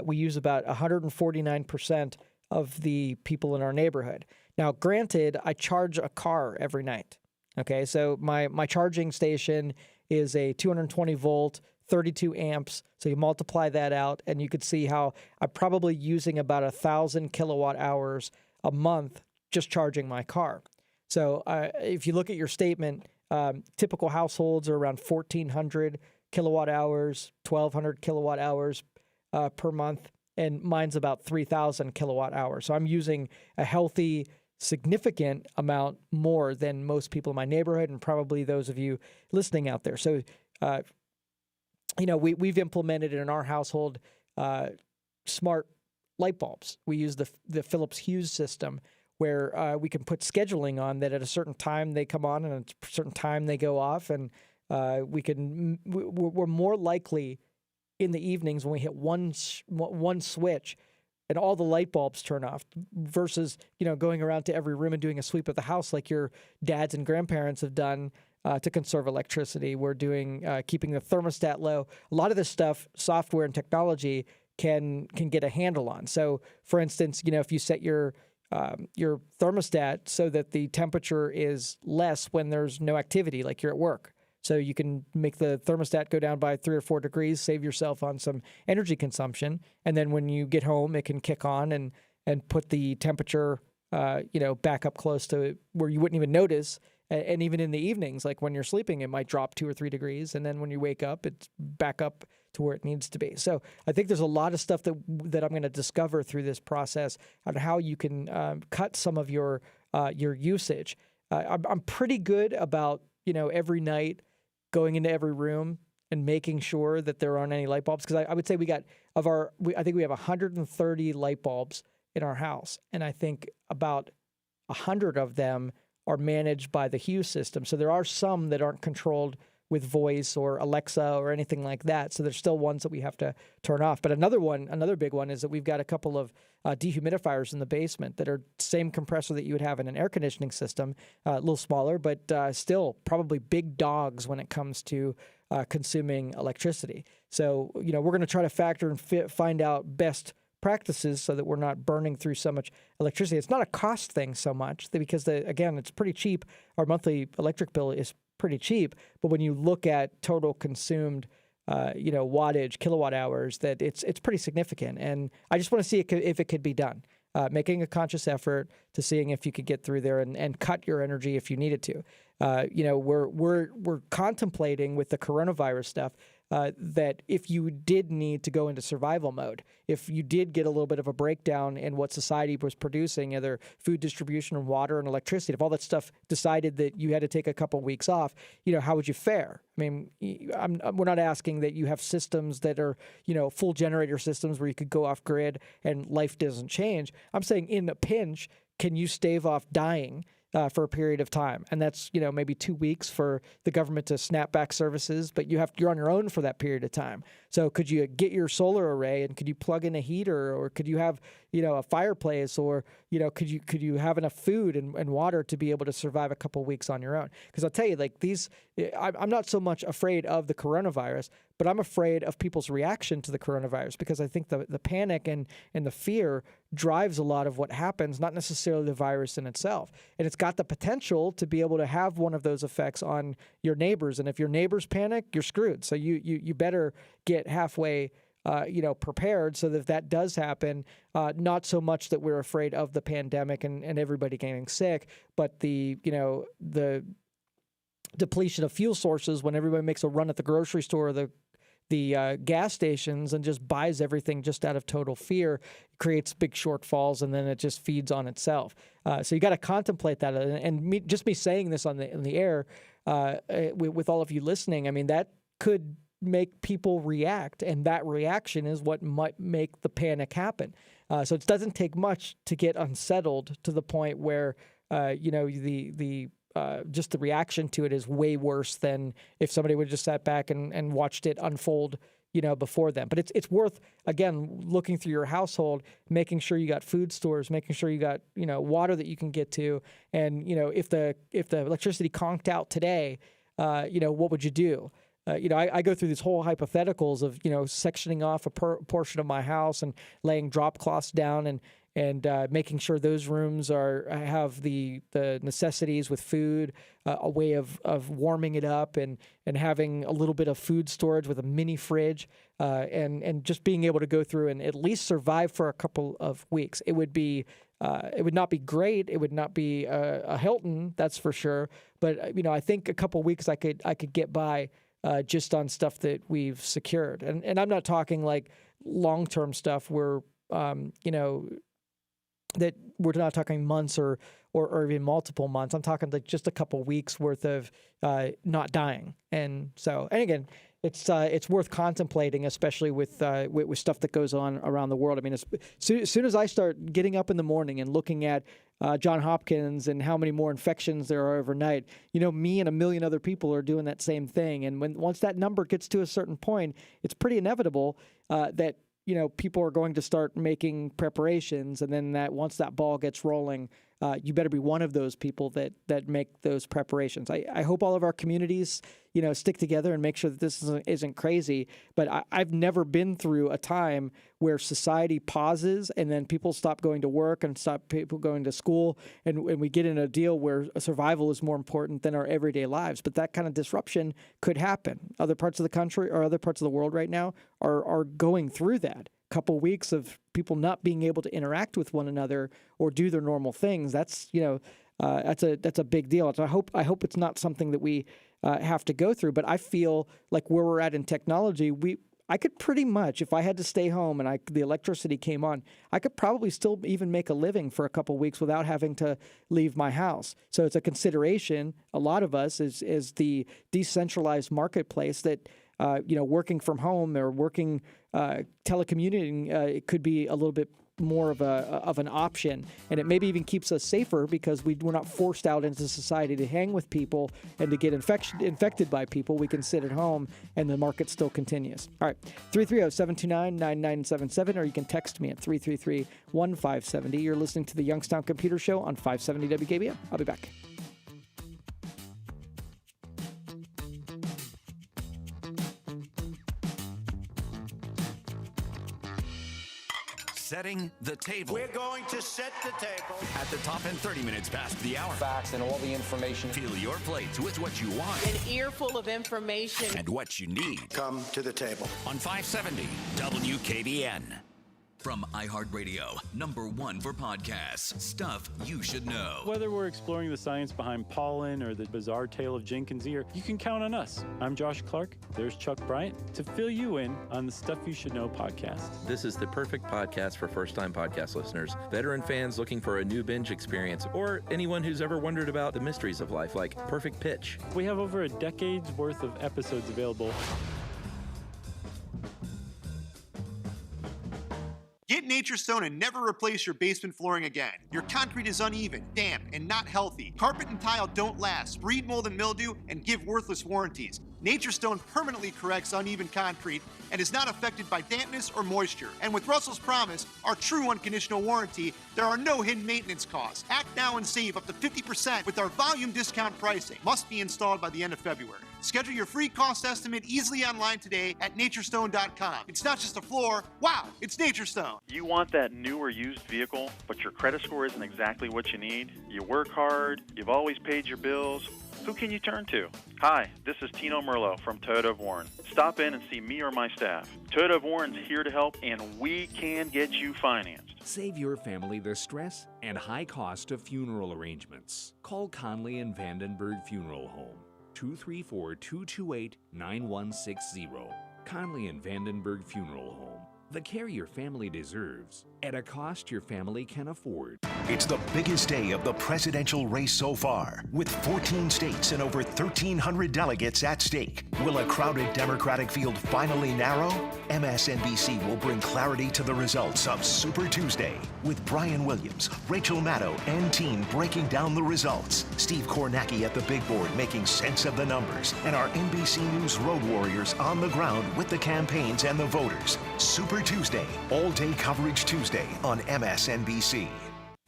we use about 149% of the people in our neighborhood. Now, granted, I charge a car every night. Okay, so my charging station is a 220 volt, 32 amps. So you multiply that out and you could see how I'm probably using about 1,000 kilowatt hours a month just charging my car. So if you look at your statement, typical households are around 1,400 kilowatt hours, 1,200 kilowatt hours per month, and mine's about 3,000 kilowatt hours. So I'm using a healthy, significant amount more than most people in my neighborhood and probably those of you listening out there. So we've implemented in our household smart light bulbs. We use the Philips Hue system where we can put scheduling on that at a certain time they come on and at a certain time they go off. And we're more likely in the evenings when we hit one switch and all the light bulbs turn off versus, going around to every room and doing a sweep of the house like your dads and grandparents have done to conserve electricity. We're doing keeping the thermostat low. A lot of this stuff, software and technology can get a handle on. So, for instance, if you set your thermostat so that the temperature is less when there's no activity, like you're at work. So you can make the thermostat go down by 3 or 4 degrees, save yourself on some energy consumption. And then when you get home, it can kick on and put the temperature, back up close to where you wouldn't even notice. And even in the evenings, like when you're sleeping, it might drop 2 or 3 degrees. And then when you wake up, it's back up to where it needs to be. So I think there's a lot of stuff that I'm going to discover through this process on how you can cut some of your usage. I'm pretty good about, every night going into every room and making sure that there aren't any light bulbs. Because I would say I think we have 130 light bulbs in our house. And I think about 100 of them are managed by the Hue system. So there are some that aren't controlled with voice or Alexa or anything like that. So there's still ones that we have to turn off. But another big one is that we've got a couple of dehumidifiers in the basement that are same compressor that you would have in an air conditioning system, a little smaller, but still probably big dogs when it comes to consuming electricity. So, we're going to try to factor and find out best practices so that we're not burning through so much electricity. It's not a cost thing so much because, again, it's pretty cheap. Our monthly electric bill is pretty cheap, but when you look at total consumed, wattage, kilowatt hours, that it's pretty significant. And I just want to see if it could be done. Making a conscious effort to seeing if you could get through there and cut your energy if you needed to. We're contemplating with the coronavirus stuff that if you did need to go into survival mode, if you did get a little bit of a breakdown in what society was producing, either food distribution and water and electricity, if all that stuff decided that you had to take a couple weeks off, how would you fare? I mean, we're not asking that you have systems that are, full generator systems where you could go off grid and life doesn't change. I'm saying in a pinch, can you stave off dying for a period of time? And that's, maybe 2 weeks for the government to snap back services, but you're on your own for that period of time. So could you get your solar array and could you plug in a heater, or could you have, a fireplace, or, could you have enough food and water to be able to survive a couple weeks on your own? Because I'll tell you, I'm not so much afraid of the coronavirus, but I'm afraid of people's reaction to the coronavirus, because I think the panic and the fear drives a lot of what happens, not necessarily the virus in itself. And it's got the potential to be able to have one of those effects on your neighbors. And if your neighbors panic, you're screwed. So you better get halfway prepared so that if that does happen, not so much that we're afraid of the pandemic and everybody getting sick, but the depletion of fuel sources when everybody makes a run at the grocery store or the gas stations and just buys everything just out of total fear, creates big shortfalls, and then it just feeds on itself. So you got to contemplate that. And me saying this on the air with all of you listening, I mean, that could make people react, and that reaction is what might make the panic happen. So it doesn't take much to get unsettled to the point where just the reaction to it is way worse than if somebody would have just sat back and watched it unfold, before them. But it's worth, again, looking through your household, making sure you got food stores, making sure you got, water that you can get to. And, if the electricity conked out today, what would you do? I go through these whole hypotheticals of, sectioning off a portion of my house and laying drop cloths down and making sure those rooms have the necessities with food, a way of warming it up, and having a little bit of food storage with a mini fridge, and just being able to go through and at least survive for a couple of weeks. It would not be great. It would not be a Hilton, that's for sure. But I think a couple of weeks I could get by just on stuff that we've secured, and I'm not talking like long-term stuff where that we're not talking months or even multiple months. I'm talking like just a couple weeks worth of not dying. And again, it's worth contemplating, especially with stuff that goes on around the world. I mean, as soon as I start getting up in the morning and looking at Johns Hopkins and how many more infections there are overnight, me and a million other people are doing that same thing. And once that number gets to a certain point, it's pretty inevitable that people are going to start making preparations, and then once that ball gets rolling, you better be one of those people that make those preparations. I hope all of our communities, stick together and make sure that this isn't crazy. But I've never been through a time where society pauses and then people stop going to work and stop people going to school, and we get in a deal where survival is more important than our everyday lives. But that kind of disruption could happen. Other parts of the country or other parts of the world right now are going through that. Couple weeks of people not being able to interact with one another or do their normal things. That's a big deal. So I hope it's not something that we have to go through. But I feel like where we're at in technology, I could pretty much, if I had to stay home and the electricity came on, I could probably still even make a living for a couple of weeks without having to leave my house. So it's a consideration. A lot of us is the decentralized marketplace that working from home or working telecommuting, it could be a little bit more of an option, and it maybe even keeps us safer because we're not forced out into society to hang with people and to get infected by people. We can sit at home and the market still continues. All right, 330-729-9977, or you can text me at 333-1570. You're listening to the Youngstown Computer Show on 570 WKBM. I'll be back. Setting the table. We're going to set the table. At the top and 30 minutes past the hour. Facts and all the information. Fill your plates with what you want. An earful of information. And what you need. Come to the table. On 570 WKBN. From iHeartRadio, #1 for podcasts, stuff you should know. Whether we're exploring the science behind pollen or the bizarre tale of Jenkins' ear, you can count on us. I'm Josh Clark. There's Chuck Bryant to fill you in on the Stuff You Should Know podcast. This is the perfect podcast for first-time podcast listeners, veteran fans looking for a new binge experience, or anyone who's ever wondered about the mysteries of life, like Perfect Pitch. We have over a decade's worth of episodes available. Get Nature's Stone and never replace your basement flooring again. Your concrete is uneven, damp, and not healthy. Carpet and tile don't last, breed mold and mildew, and give worthless warranties. Nature's Stone permanently corrects uneven concrete and is not affected by dampness or moisture. And with Russell's Promise, our true unconditional warranty, there are no hidden maintenance costs. Act now and save up to 50% with our volume discount pricing. Must be installed by the end of February. Schedule your free cost estimate easily online today at naturestone.com. It's not just a floor. Wow, it's Naturestone. You want that new or used vehicle, but your credit score isn't exactly what you need? You work hard, you've always paid your bills. Who can you turn to? Hi, this is Tino Merlo from Toyota of Warren. Stop in and see me or my staff. Toyota of Warren's here to help, and we can get you financed. Save your family the stress and high cost of funeral arrangements. Call Conley and Vandenberg Funeral Home, 234-228-9160. Conley and Vandenberg Funeral Home. The care your family deserves at a cost your family can afford. It's the biggest day of the presidential race so far, with 14 states and over 1,300 delegates at stake. Will a crowded Democratic field finally narrow? MSNBC will bring clarity to the results of Super Tuesday, with Brian Williams, Rachel Maddow, and team breaking down the results. Steve Kornacki at the big board making sense of the numbers, and our NBC News road warriors on the ground with the campaigns and the voters. Super Tuesday, all-day coverage Tuesday on MSNBC.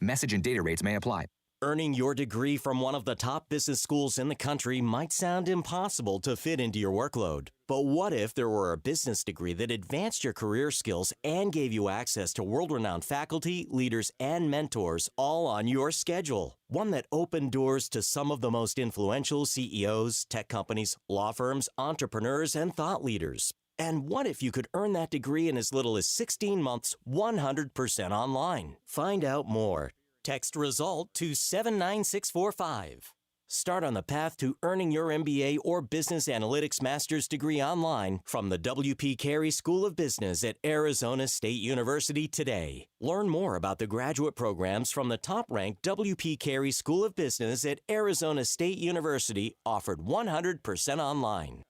Message and data rates may apply. Earning your degree from one of the top business schools in the country might sound impossible to fit into your workload. But what if there were a business degree that advanced your career skills and gave you access to world-renowned faculty, leaders, and mentors all on your schedule? One that opened doors to some of the most influential CEOs, tech companies, law firms, entrepreneurs, and thought leaders. And what if you could earn that degree in as little as 16 months, 100% online? Find out more. Text RESULT to 79645. Start on the path to earning your MBA or Business Analytics Master's degree online from the W.P. Carey School of Business at Arizona State University today. Learn more about the graduate programs from the top-ranked W.P. Carey School of Business at Arizona State University, offered 100% online.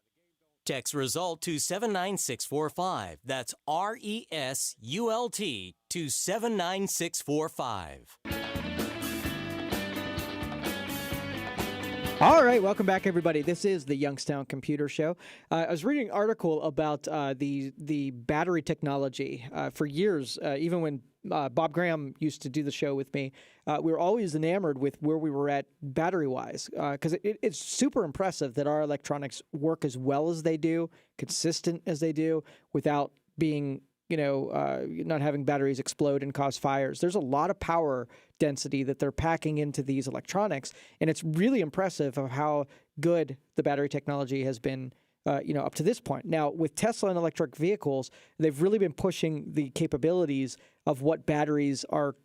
Text RESULT to 79645. That's RESULT to 79645. All right, welcome back, everybody. This is the Youngstown Computer Show. I was reading an article about the battery technology. For years, even when Bob Graham used to do the show with me, we were always enamored with where we were at battery-wise, because it's super impressive that our electronics work as well as they do, consistent as they do, without being, not having batteries explode and cause fires. There's a lot of power density that they're packing into these electronics, and it's really impressive of how good the battery technology has been up to this point. Now, with Tesla and electric vehicles, they've really been pushing the capabilities of what batteries are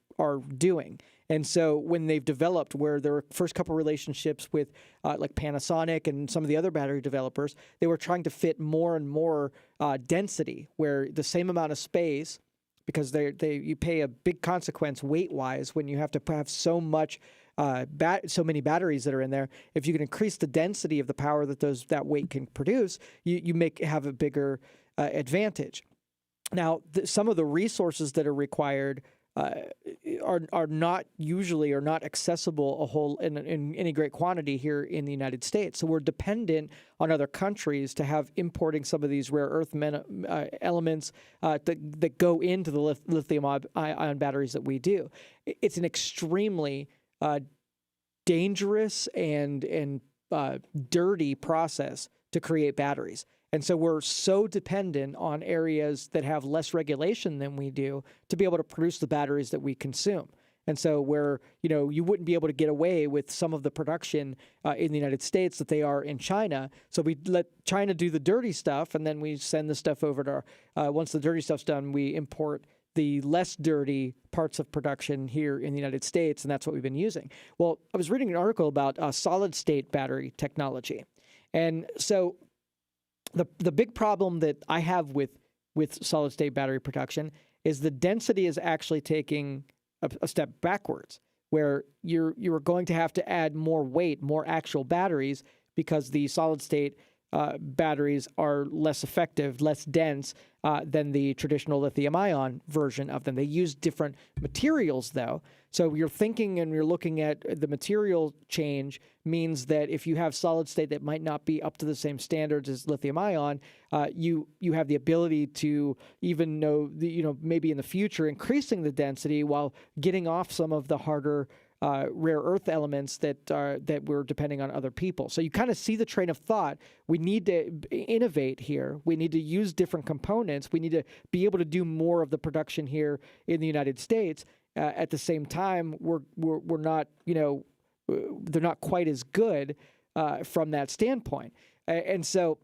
doing. And so when they've developed, where their first couple relationships with like Panasonic and some of the other battery developers, they were trying to fit more and more density, where the same amount of space, because you pay a big consequence weight-wise when you have to have so much so many batteries that are in there. If you can increase the density of the power that weight can produce, you have a bigger advantage. Now, some of the resources that are required are not usually or not accessible in any great quantity here in the United States. So we're dependent on other countries to have importing some of these rare earth elements that go into the lithium-ion batteries that we do. It's an extremely dangerous and dirty process to create batteries. And so we're so dependent on areas that have less regulation than we do to be able to produce the batteries that we consume. And so you wouldn't be able to get away with some of the production in the United States that they are in China. So we let China do the dirty stuff, and then we send the stuff over to once the dirty stuff's done, we import the less dirty parts of production here in the United States, and that's what we've been using. Well, I was reading an article about solid-state battery technology. And so the big problem that I have with solid-state battery production is the density is actually taking a step backwards, where you're going to have to add more weight, more actual batteries, because the solid-state batteries are less effective, less dense than the traditional lithium-ion version of them. They use different materials, though. So you're thinking and you're looking at the material change means that if you have solid state that might not be up to the same standards as lithium-ion, you have the ability to even maybe in the future increasing the density while getting off some of the harder rare earth elements that we're depending on other people. So you kind of see the train of thought. We need to innovate here. We need to use different components. We need to be able to do more of the production here in the United States. At the same time, we're not, they're not quite as good from that standpoint. And so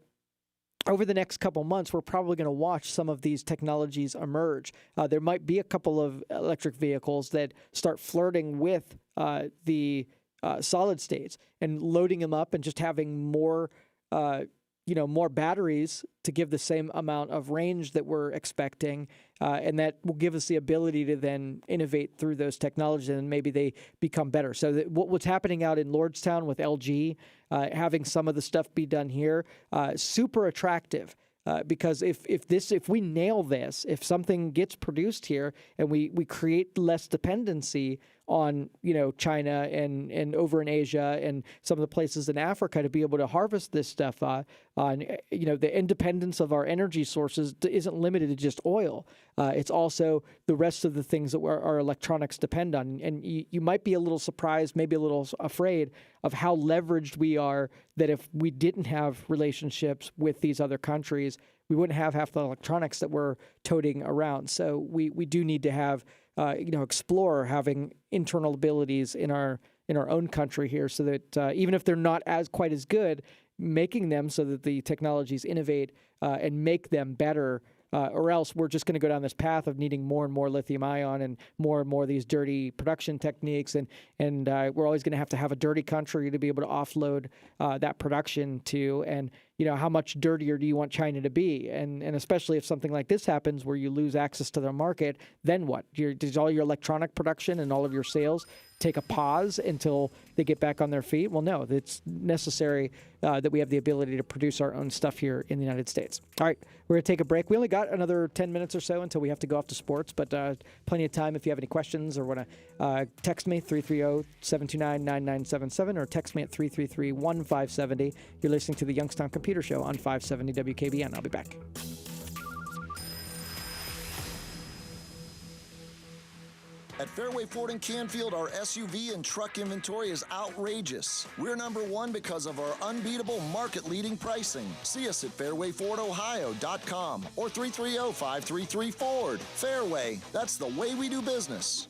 over the next couple months, we're probably going to watch some of these technologies emerge. There might be a couple of electric vehicles that start flirting with the solid states and loading them up and just having more more batteries to give the same amount of range that we're expecting. And that will give us the ability to then innovate through those technologies, and maybe they become better. So what's happening out in Lordstown with LG, having some of the stuff be done here, super attractive. Because if we nail this, if something gets produced here and we create less dependency on China and over in Asia and some of the places in Africa to be able to harvest this stuff on the independence of our energy sources isn't limited to just oil. It's also the rest of the things that our electronics depend on. And you might be a little surprised, maybe a little afraid of how leveraged we are, that if we didn't have relationships with these other countries, we wouldn't have half the electronics that we're toting around. So we do need to have explore having internal abilities in our own country here, so that even if they're not quite as good, making them so that the technologies innovate and make them better. Or else we're just going to go down this path of needing more and more lithium ion and more of these dirty production techniques, and we're always going to have a dirty country to be able to offload that production to. And how much dirtier do you want China to be? And especially if something like this happens where you lose access to their market, then what? Does all your electronic production and all of your sales take a pause until they get back on their feet? Well, no, it's necessary that we have the ability to produce our own stuff here in the United States. All right, we're going to take a break. We only got another 10 minutes or so until we have to go off to sports, but plenty of time if you have any questions or want to text me, 330-729-9977, or text me at 333-1570. You're listening to the Youngstown Computer Show on 570 WKBN. I'll be back. At Fairway Ford in Canfield, our SUV and truck inventory is outrageous. We're number one because of our unbeatable market-leading pricing. See us at fairwayfordohio.com or 330-533-FORD. Fairway, that's the way we do business.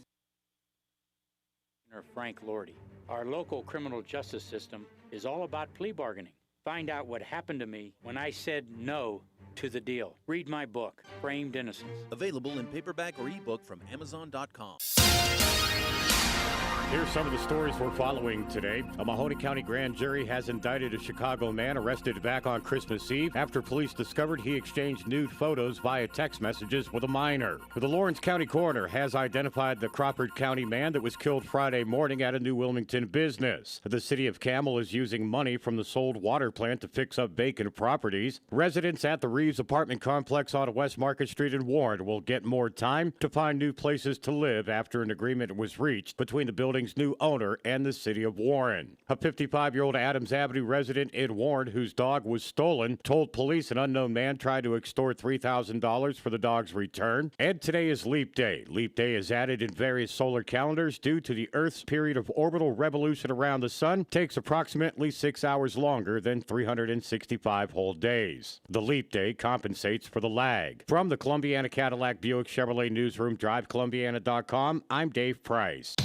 Frank Lordy. Our local criminal justice system is all about plea bargaining. Find out what happened to me when I said no to the deal. Read my book, Framed Innocence. Available in paperback or ebook from Amazon.com. Here's some of the stories we're following today. A Mahoney County grand jury has indicted a Chicago man arrested back on Christmas Eve after police discovered he exchanged nude photos via text messages with a minor. The Lawrence County coroner has identified the Crawford County man that was killed Friday morning at a New Wilmington business. The city of Campbell is using money from the sold water plant to fix up vacant properties. Residents at the Reeves apartment complex on West Market Street in Warren will get more time to find new places to live after an agreement was reached between the building's new owner and the city of Warren. A 55-year-old Adams Avenue resident in Warren whose dog was stolen told police an unknown man tried to extort $3,000 for the dog's return. And today is Leap Day. Leap Day is added in various solar calendars due to the Earth's period of orbital revolution around the sun takes approximately 6 hours longer than 365 whole days. The Leap Day compensates for the lag. From the Columbiana Cadillac Buick Chevrolet Newsroom, drivecolumbiana.com, I'm Dave Price.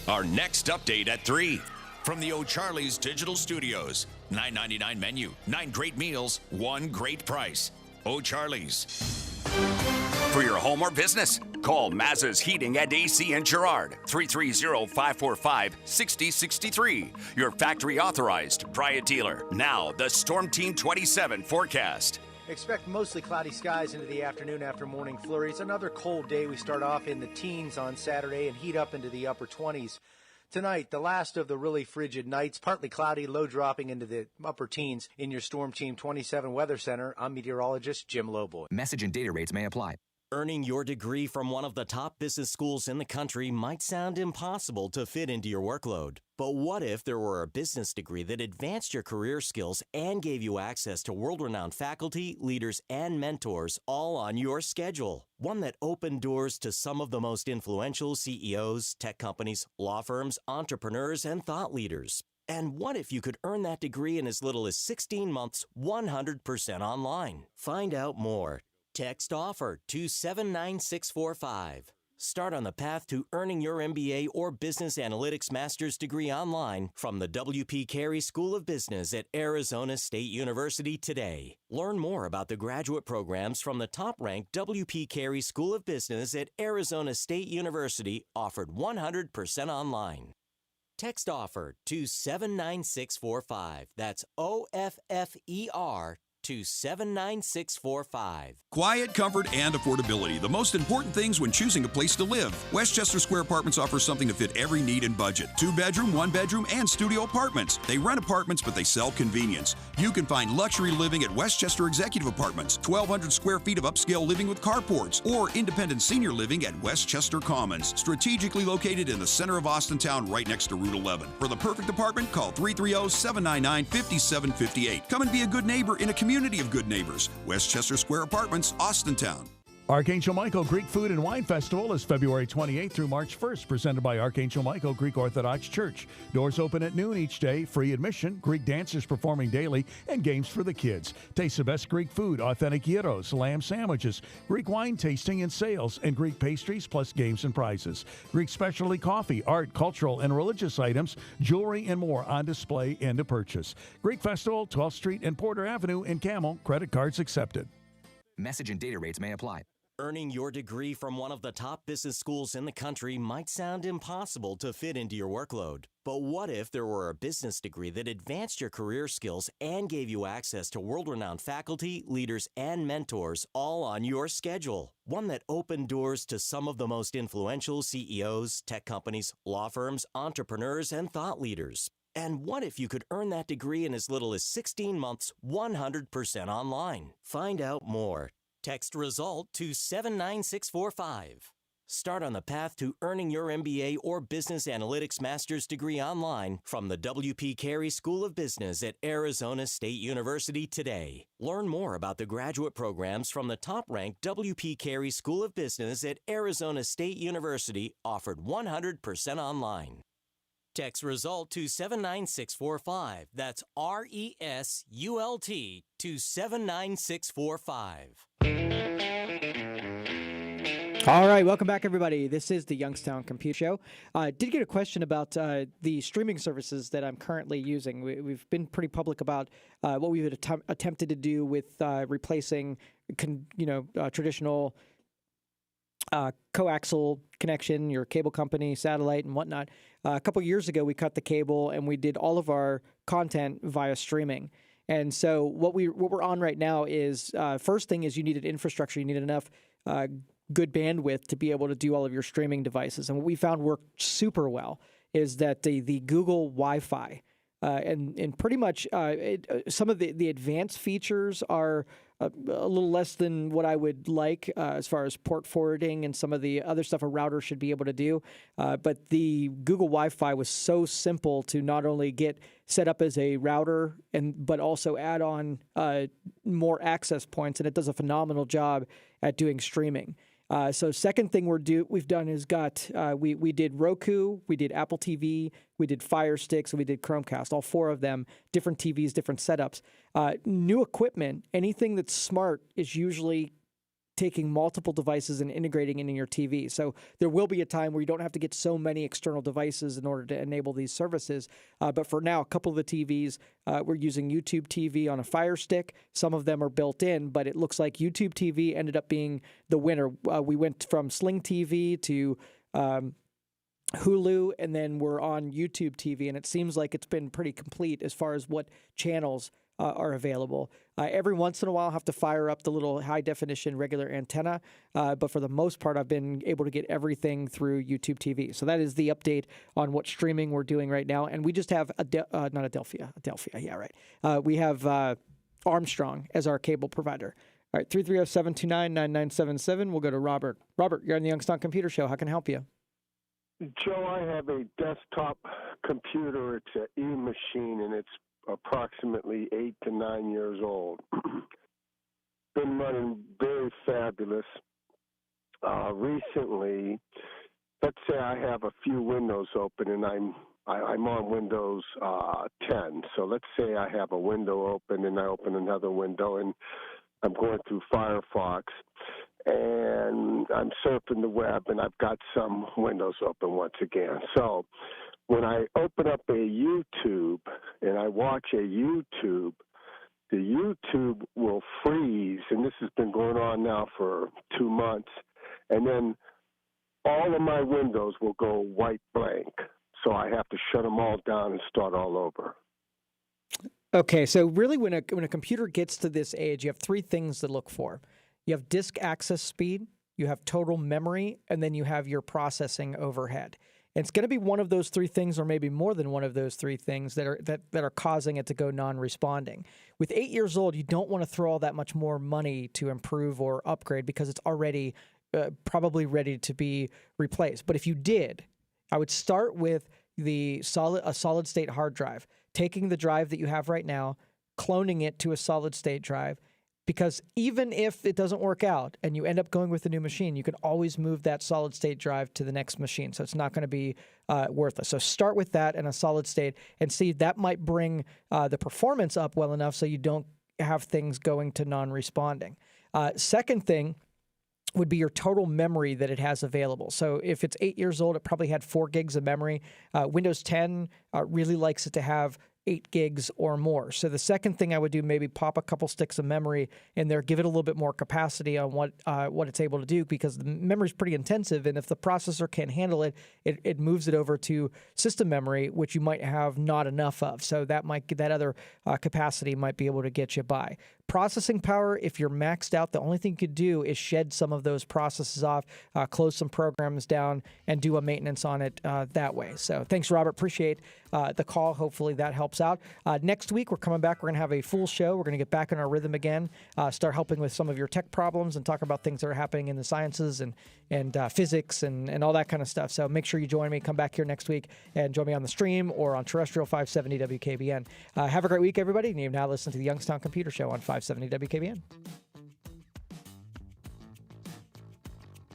Our next update at 3 from the O'Charley's Digital Studios. $9.99 menu, 9 great meals, 1 great price. O'Charley's. For your home or business, call Mazza's Heating and AC in Girard, 330-545-6063. Your factory authorized Bryant dealer. Now, the Storm Team 27 forecast. Expect mostly cloudy skies into the afternoon after morning flurries. Another cold day. We start off in the teens on Saturday and heat up into the upper 20s. Tonight, the last of the really frigid nights, partly cloudy, low dropping into the upper teens. In your Storm Team 27 Weather Center, I'm meteorologist Jim Lowboy. Message and data rates may apply. Earning your degree from one of the top business schools in the country might sound impossible to fit into your workload. But what if there were a business degree that advanced your career skills and gave you access to world-renowned faculty, leaders, and mentors all on your schedule? One that opened doors to some of the most influential CEOs, tech companies, law firms, entrepreneurs, and thought leaders. And what if you could earn that degree in as little as 16 months, 100% online? Find out more. Text OFFER to 79645. Start on the path to earning your MBA or Business Analytics Master's degree online from the W.P. Carey School of Business at Arizona State University today. Learn more about the graduate programs from the top-ranked W.P. Carey School of Business at Arizona State University, offered 100% online. Text OFFER to 79645. That's OFFER to 79645. Quiet, comfort, and affordability. The most important things when choosing a place to live. Westchester Square Apartments offers something to fit every need and budget. 2-bedroom, 1-bedroom, and studio apartments. They rent apartments, but they sell convenience. You can find luxury living at Westchester Executive Apartments, 1,200 square feet of upscale living with carports, or independent senior living at Westchester Commons, strategically located in the center of Austintown, right next to Route 11. For the perfect apartment, call 330-799-5758. Come and be a good neighbor in a community of good neighbors. Westchester Square Apartments, Austintown. Archangel Michael Greek Food and Wine Festival is February 28th through March 1st, presented by Archangel Michael Greek Orthodox Church. Doors open at noon each day, free admission, Greek dancers performing daily, and games for the kids. Taste the best Greek food, authentic gyros, lamb sandwiches, Greek wine tasting and sales, and Greek pastries, plus games and prizes. Greek specialty coffee, art, cultural, and religious items, jewelry, and more on display and to purchase. Greek Festival, 12th Street and Porter Avenue in Camel. Credit cards accepted. Message and data rates may apply. Earning your degree from one of the top business schools in the country might sound impossible to fit into your workload. But what if there were a business degree that advanced your career skills and gave you access to world-renowned faculty, leaders, and mentors all on your schedule? One that opened doors to some of the most influential CEOs, tech companies, law firms, entrepreneurs, and thought leaders. And what if you could earn that degree in as little as 16 months, 100% online? Find out more. Text RESULT to 79645. Start on the path to earning your MBA or Business Analytics Master's degree online from the W.P. Carey School of Business at Arizona State University today. Learn more about the graduate programs from the top-ranked W.P. Carey School of Business at Arizona State University, offered 100% online. Text RESULT to 79645. That's RESULT to 79645. All right, welcome back, everybody. This is the Youngstown Compute Show. Did get a question about the streaming services that I'm currently using. We've been pretty public about what we had attempted to do with replacing, traditional coaxial connection, your cable company, satellite, and whatnot. A couple years ago, we cut the cable and we did all of our content via streaming. And so what we're on right now is first thing is you needed infrastructure. You needed enough good bandwidth to be able to do all of your streaming devices. And what we found worked super well is that the Google Wi-Fi and pretty much some of the advanced features are a little less than what I would like as far as port forwarding and some of the other stuff a router should be able to do. But the Google Wi-Fi was so simple to not only get set up as a router but also add on more access points, and it does a phenomenal job at doing streaming. So second thing we've done is we did Roku, we did Apple TV, we did Fire Sticks, and we did Chromecast, all four of them, different TVs, different setups. New equipment, anything that's smart is usually taking multiple devices and integrating it in your TV. So there will be a time where you don't have to get so many external devices in order to enable these services. But for now, a couple of the TVs, we're using YouTube TV on a Fire Stick. Some of them are built in, but it looks like YouTube TV ended up being the winner. We went from Sling TV to Hulu, and then we're on YouTube TV, and it seems like it's been pretty complete as far as what channels are available. Every once in a while, I have to fire up the little high-definition regular antenna, but for the most part, I've been able to get everything through YouTube TV. So that is the update on what streaming we're doing right now. And we just have, Adelphia, yeah, right. We have Armstrong as our cable provider. All right, 330-729-9977. We'll go to Robert. Robert, you're on the Youngstown Computer Show. How can I help you? Joe, I have a desktop computer. It's an E-machine, and it's approximately 8 to 9 years old. Been running very fabulous. Recently, let's say I have a few windows open, and I'm on Windows 10. So let's say I have a window open, and I open another window, and I'm going through Firefox, and I'm surfing the web, and I've got some windows open once again. So when I open up a YouTube and I watch a YouTube, the YouTube will freeze, and this has been going on now for 2 months, and then all of my windows will go white blank. So I have to shut them all down and start all over. Okay, so really when a computer gets to this age, you have three things to look for. You have disk access speed, you have total memory, and then you have your processing overhead. And it's going to be one of those three things, or maybe more than one of those three things, that are causing it to go non-responding. With 8 years old, you don't want to throw all that much more money to improve or upgrade because it's already probably ready to be replaced. But if you did, I would start with a solid state hard drive, taking the drive that you have right now, cloning it to a solid state drive, because even if it doesn't work out and you end up going with a new machine, you can always move that solid state drive to the next machine. So it's not going to be worthless. So start with that in a solid state and see that might bring the performance up well enough so you don't have things going to non-responding. Second thing would be your total memory that it has available. So if it's 8 years old, it probably had 4 gigs of memory. Windows 10 really likes it to have 8 gigs or more. So the second thing I would do, maybe pop a couple sticks of memory in there, give it a little bit more capacity on what it's able to do, because the memory is pretty intensive, and if the processor can't handle it, it moves it over to system memory, which you might have not enough of. So that other capacity might be able to get you by. Processing power, if you're maxed out, the only thing you could do is shed some of those processes off, close some programs down, and do a maintenance on it that way. So thanks, Robert. Appreciate the call. Hopefully that helps out. Next week, we're coming back. We're going to have a full show. We're going to get back in our rhythm again, start helping with some of your tech problems, and talk about things that are happening in the sciences and physics and all that kind of stuff. So make sure you join me. Come back here next week and join me on the stream or on terrestrial 570 WKBN. Have a great week, everybody. And you've now listened to the Youngstown Computer Show on 570 WKBN.